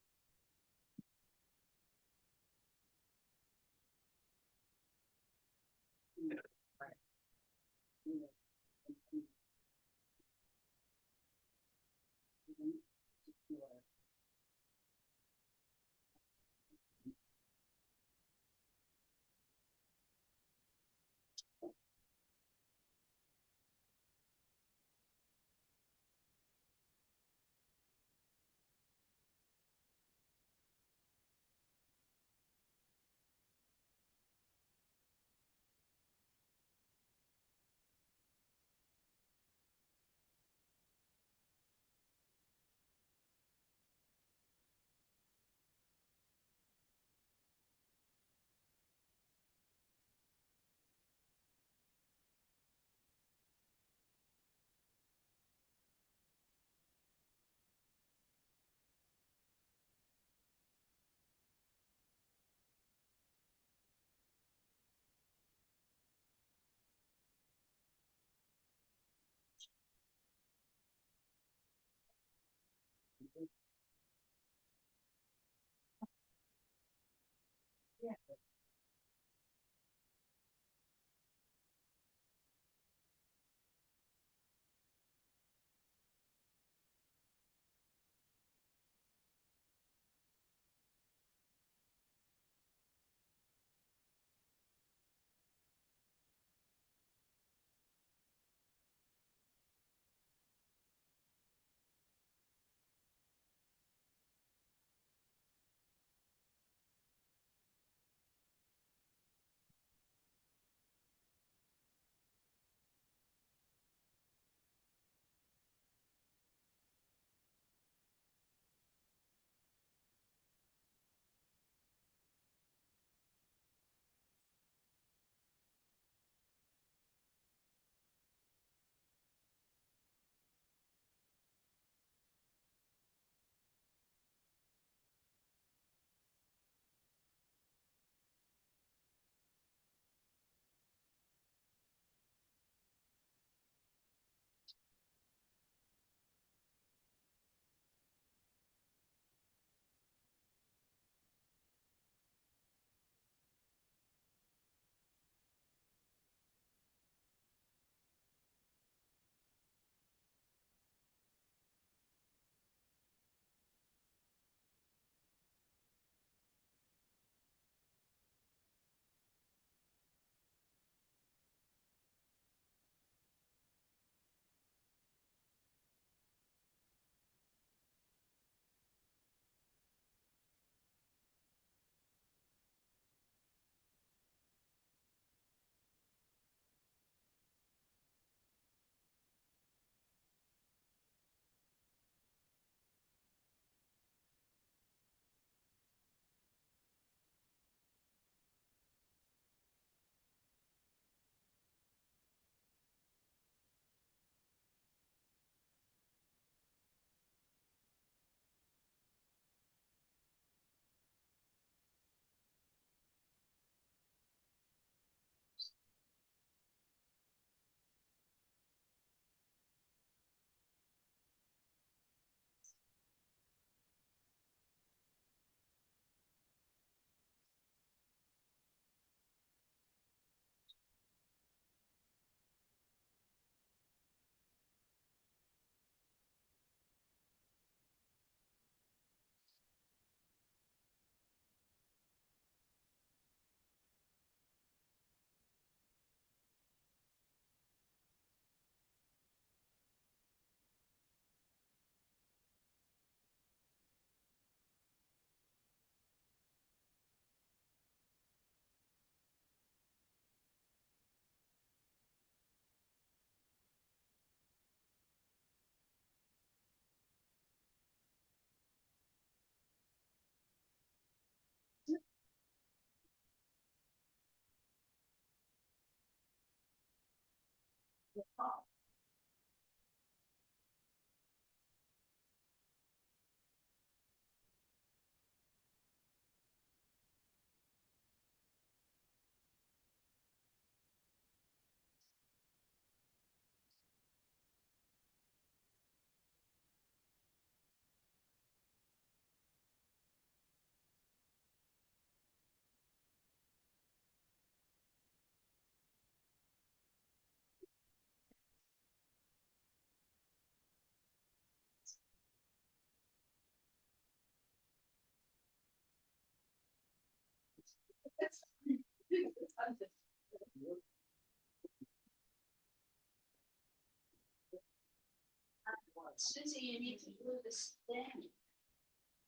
Susie, you need to glue this thing.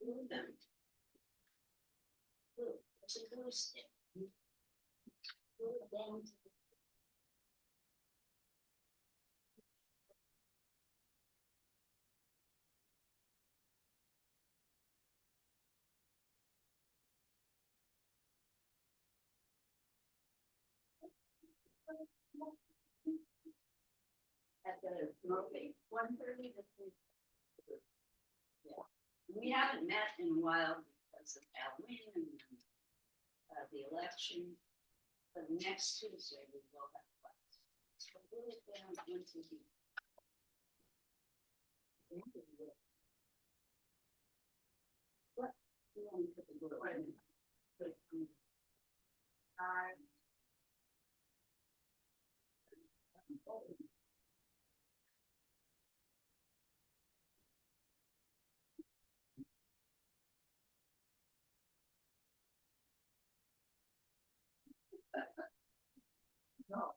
Glue them. Glue, it's a glue stick. Glue them. At the movie, 1:30 to 3. Yeah, we haven't met in a while because of Halloween and the election. But next Tuesday we will have class. So glue it down into the. What? You want to put the glue in? Put it on. No.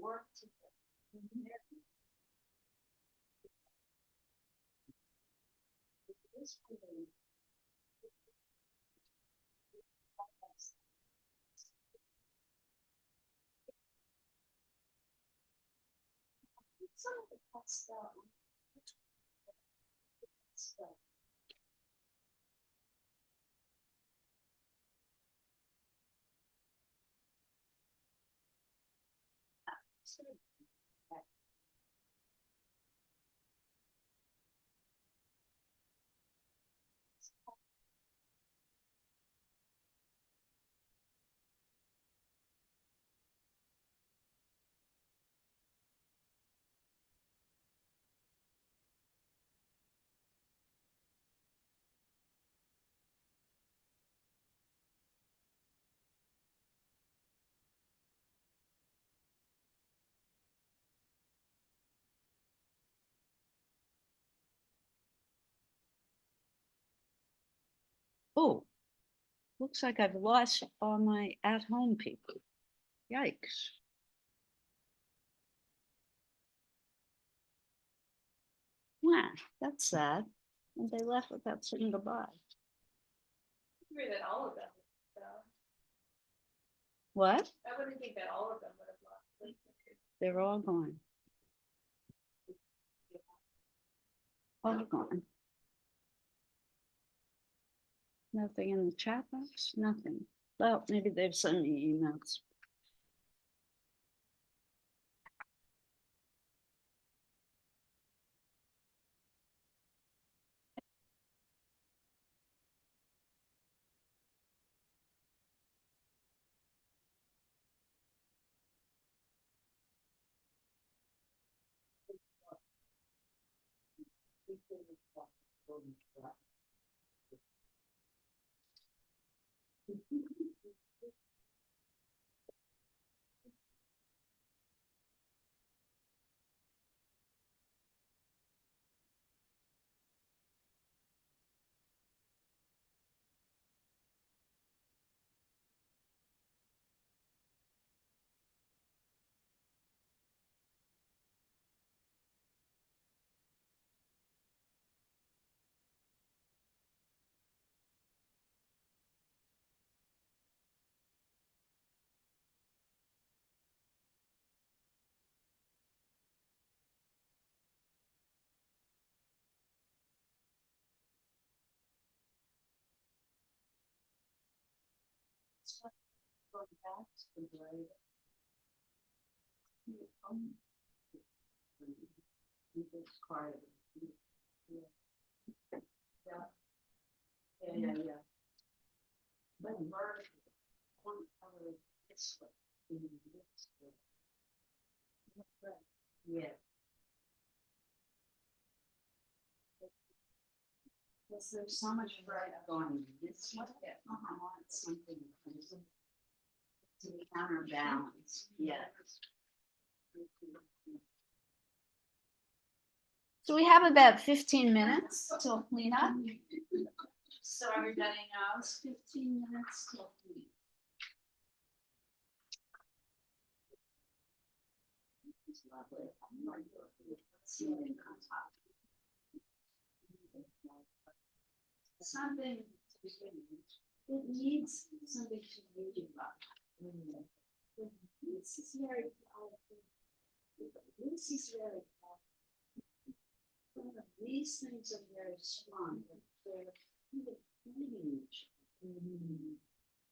Work together. This way. Some of the pastel. Stuff. Oh, looks like I've lost all my at-home people. Yikes. Wow, that's sad. And they left without saying goodbye. Agree that all of them. What? I wouldn't think that all of them would have lost. They're all gone. All gone. Nothing in the chat box, nothing. Well, maybe they've sent me emails. Going back to the blade. It's quiet. Yeah. Yeah. But merge one color this way. This way. Yeah. Because there's so much bright going this way. I want something to counterbalance. Yeah. So we have about 15 minutes till cleanup. So everybody knows 15 minutes till cleanup. It's lovely. Ceiling on top. Something, it needs something to read about. This is very powerful. This is very powerful. These things are very strong, but they're kind of huge.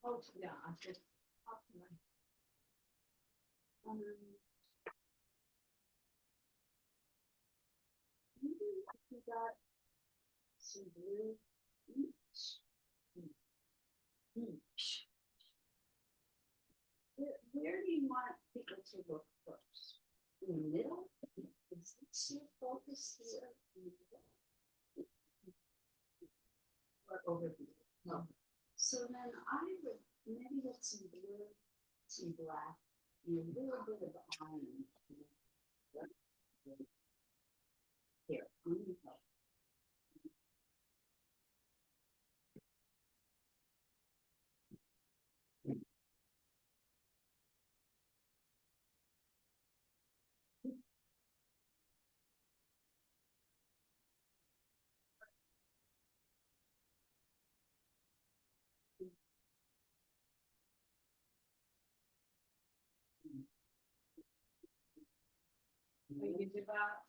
Oh, yeah, I just. Maybe if you got some blue each. Where do you want people to look first? In the middle? Is this your focus here? In the middle? Or over here? No. So then I would maybe get some blue, some black, and a little bit of iron. Here, I'm gonna help. Are you good about?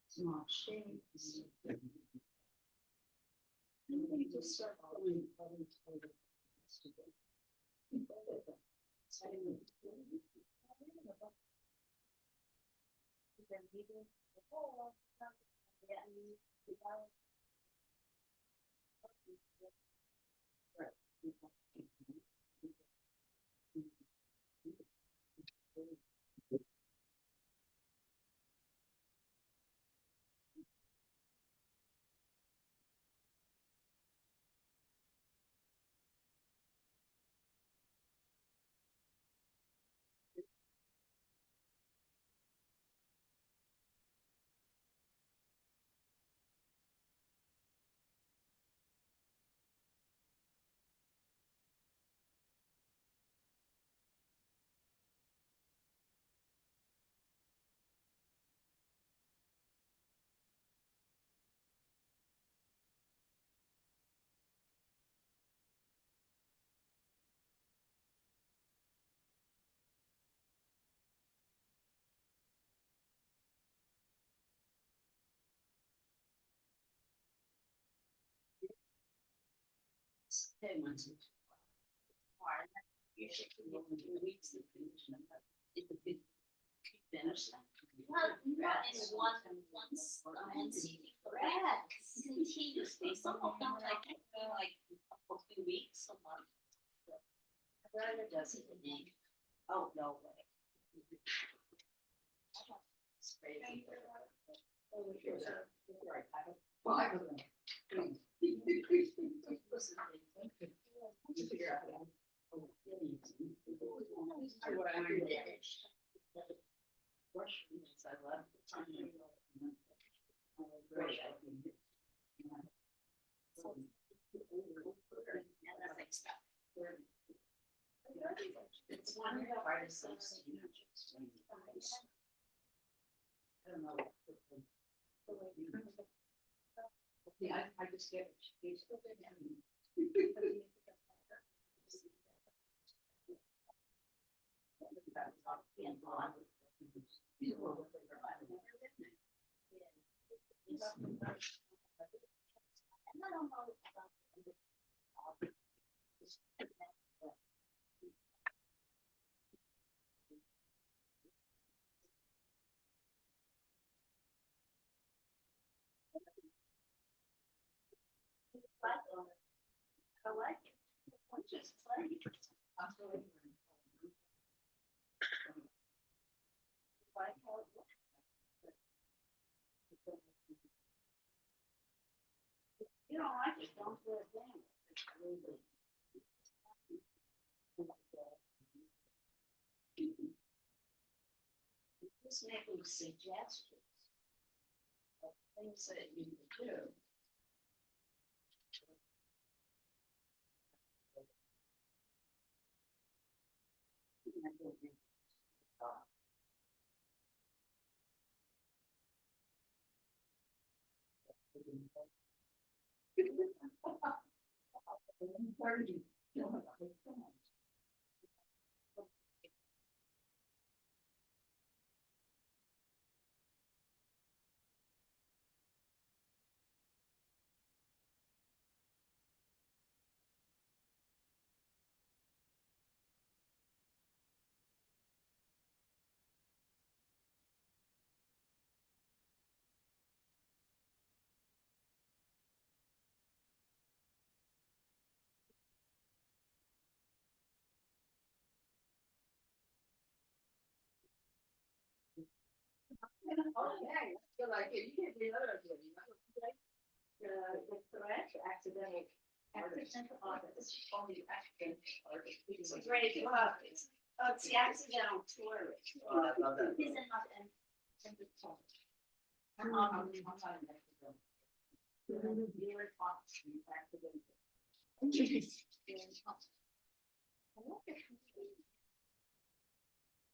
Small shapes. You just start following. They want to. Usually 2 weeks to finish them, but it would be finished. Not in once a month, correct, continuously, some of them like for 2 weeks a month. Brother does it in ink. Oh, no way. Spray it. Five of them. What I managed. I love the time. Great. It's one of the hardest things to do. I don't know. Yeah, I just get. I like it. I'm just playing. Like how it looks. You don't like it, don't do it again. Just making suggestions of things that you can do. Oh, yeah, I feel like it. You can't do another one, you know? The threat, accidental artist, only accident artist. It's a great love. It's the accidental tourist. Oh, I love that. Isn't not an. I'm on accidental. Viewer talks to accidental.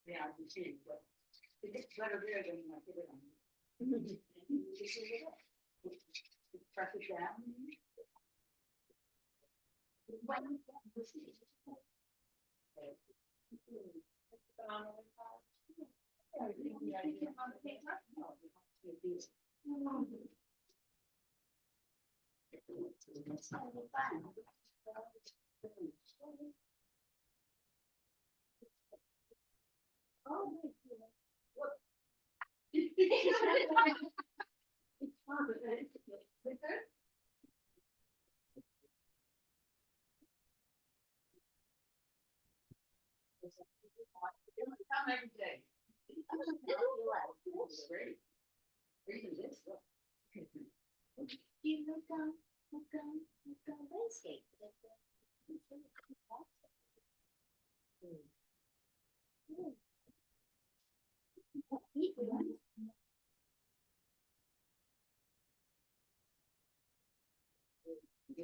Yeah, you see, but it's better there than my favorite one. Press it down. Come every day. Great. Reading this, look.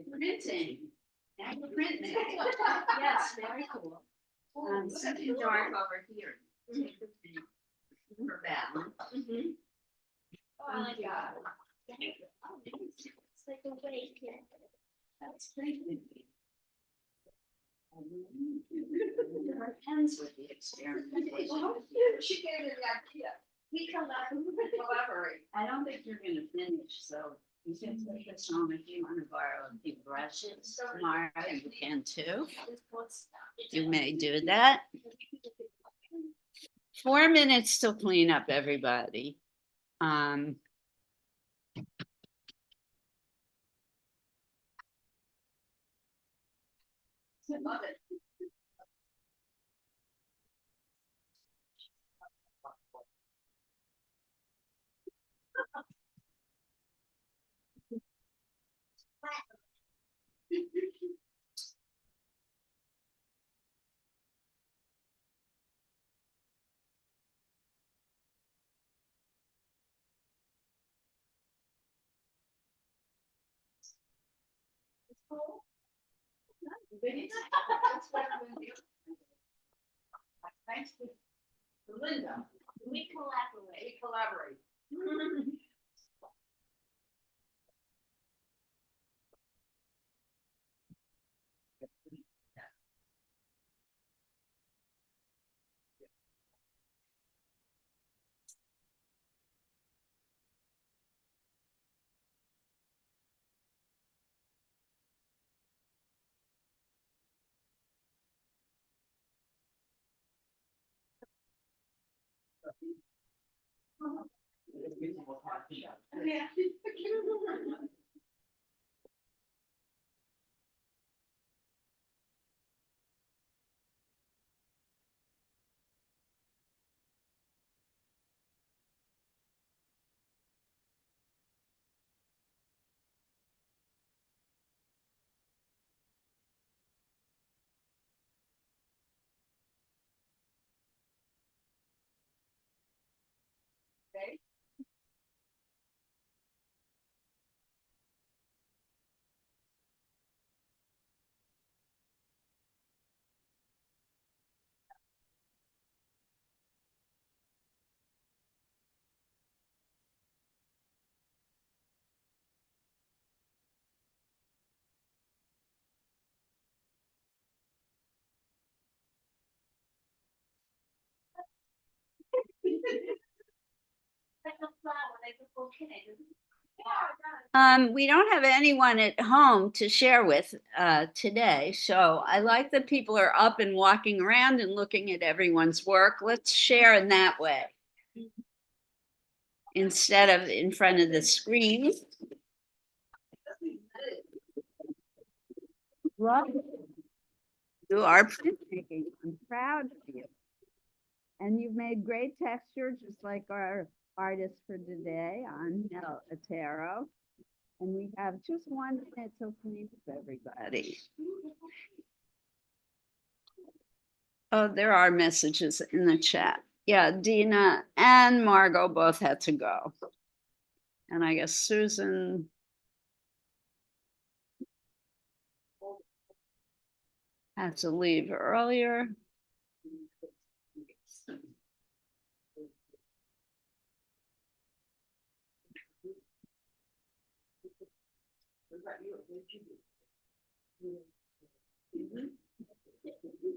Printing. Now you're printing. Yes, very cool. Something dark over here. For balance. Oh my God. It's like a wake. That's pretty. Our pens with the experiment. She gave me the idea. We Collaborate. I don't think you're gonna finish, so you can take this home if you wanna borrow a few brushes tomorrow, you can too. You may do that. 4 minutes to clean up, everybody. Love it. Thanks to Linda. We collaborate. We collaborate. Yeah. Okay. Like a flower, like a bouquet. We don't have anyone at home to share with today, so I like that people are up and walking around and looking at everyone's work. Let's share in that way instead of in front of the screen. Love you are printmaking. I'm proud of you. And you've made great texture, just like our artist for today, Angel Otero. And we have just 1 minute to clean up, everybody. Oh, there are messages in the chat. Yeah, Dina and Margot both had to go. And I guess Susan. Had to leave earlier. The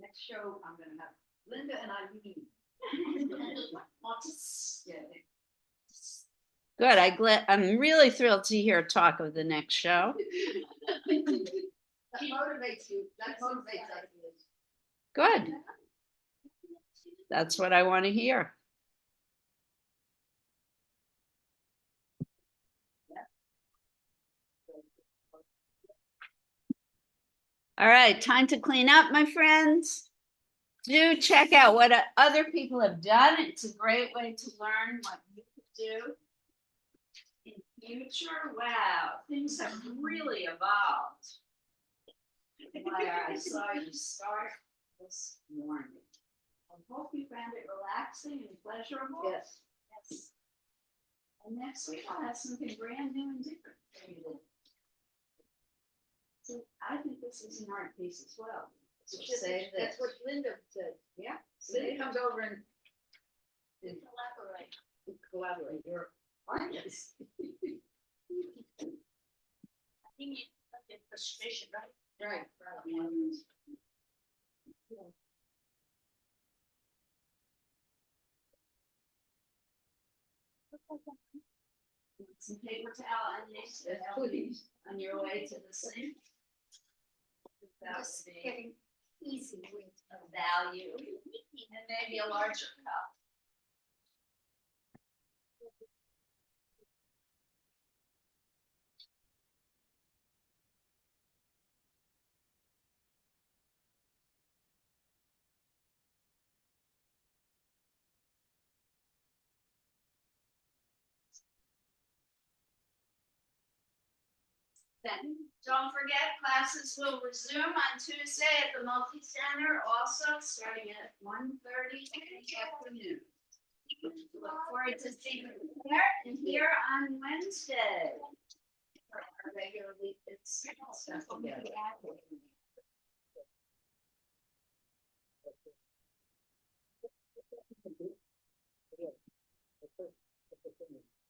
next show, I'm gonna have Linda and Eileen. Good, I'm really thrilled to hear talk of the next show. That motivates you, that motivates us. Good. That's what I want to hear. All right, time to clean up, my friends. Do check out what other people have done. It's a great way to learn what you could do in future. Wow, things have really evolved. Why I saw you start this morning. I hope you found it relaxing and pleasurable. Yes. Yes. And next week I'll have something brand new and different for you to do. So I think this is an art piece as well. So say That's this. what Linda said. Yeah. Linda comes over and Collaborate. collaborate, you're artists. I think it's like a frustration, right? Right. Some paper towel and this, please, on your way to the sink. That would Just be getting easy with a value and maybe a larger cup. Then, don't forget, classes will resume on Tuesday at the multi-center, also starting at 1:30 in the afternoon. Look forward to seeing you there and here on Wednesday. For our regular week, it's stuff together.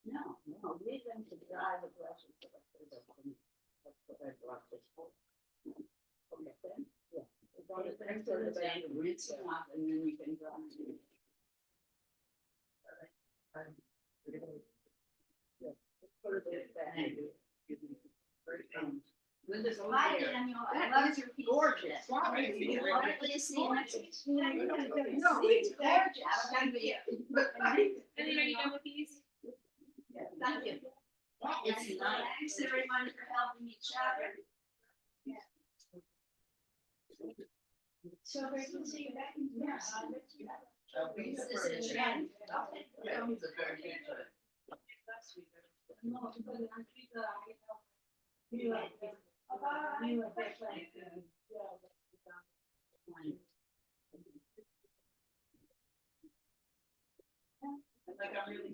No, leave them to dry the brushes. That's what I brought this for. Okay, then? Yeah. Brought it back to the bank, rinse them off, and then you can dry them. Linda's over Hi, there. Daniel. I That love is your piece. gorgeous. What do you see next week? No, it's gorgeous. Thank you. Anything are you done with these? Thank you. It's nice. Thanks everyone for helping each other. So great to see you back in here. This is a trend. Okay. Yeah, he's a very good guy. No, because I'm you like you like that like Like I'm really.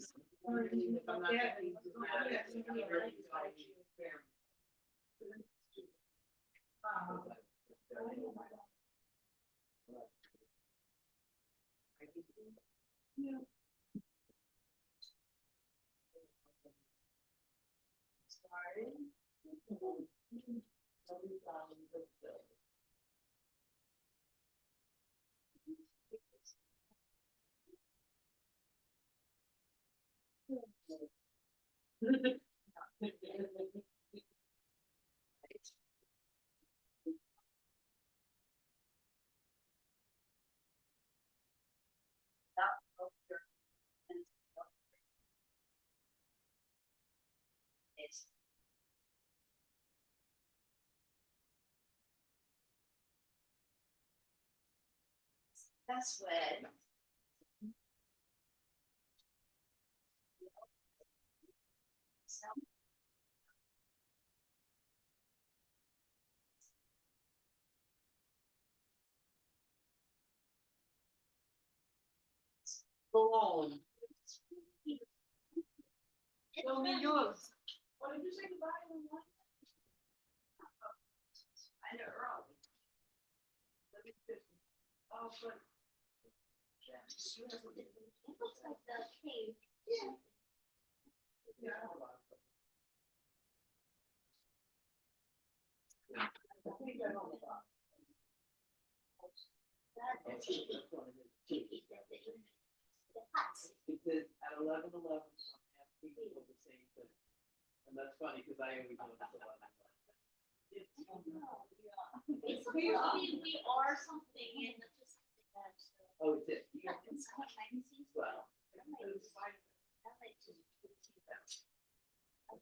If I'm not getting to That's way. Boom. Los niños. What did you say goodbye? I know early. Oh, but. It looks like the cave. Yeah. The at 11:11, people do the same thing, and that's funny because I always notice a lot. It's we are something and it's just something that. Oh, it's it. Yeah, it's so much magazines. Well. I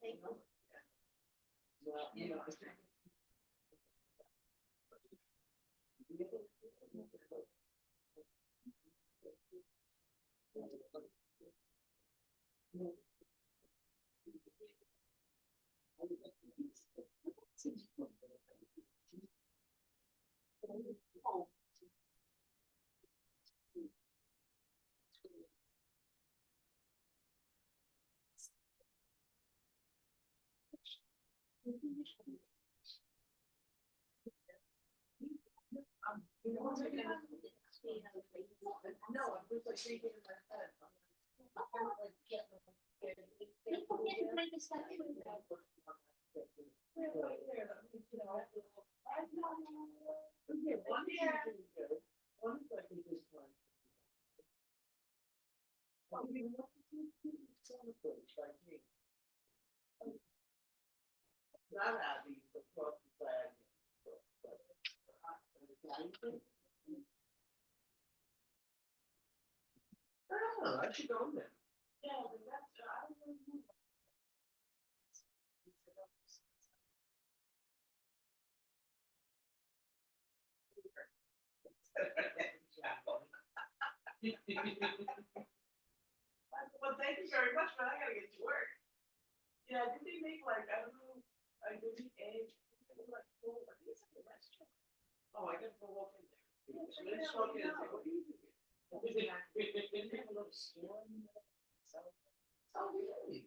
think. Well, you know. No, I'm just like thinking in my head. Not happy, but cross the flag. Oh, I should go there. Yeah, but that's, I don't know. Well, thank you very much, but I gotta get to work. Yeah, did they make like, I don't know, I didn't egg, like, full, I think it's like a restaurant. Oh, I gotta go walk in there. So I just walk in and say, what do you do? They have a little store in there. Oh, really?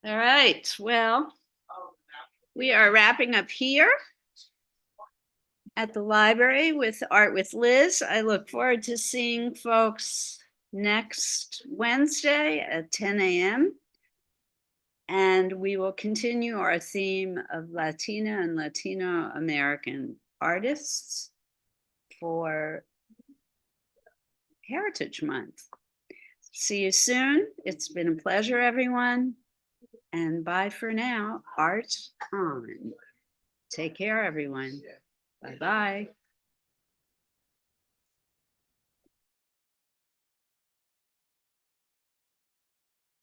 All right, well, Oh, we are wrapping up here at the library with Art with Liz. I look forward to seeing folks next Wednesday at 10 a.m. And we will continue our theme of Latina and Latino American artists for Heritage Month. See you soon. It's been a pleasure, everyone. And bye for now. Art on. Take care, everyone. Bye-bye.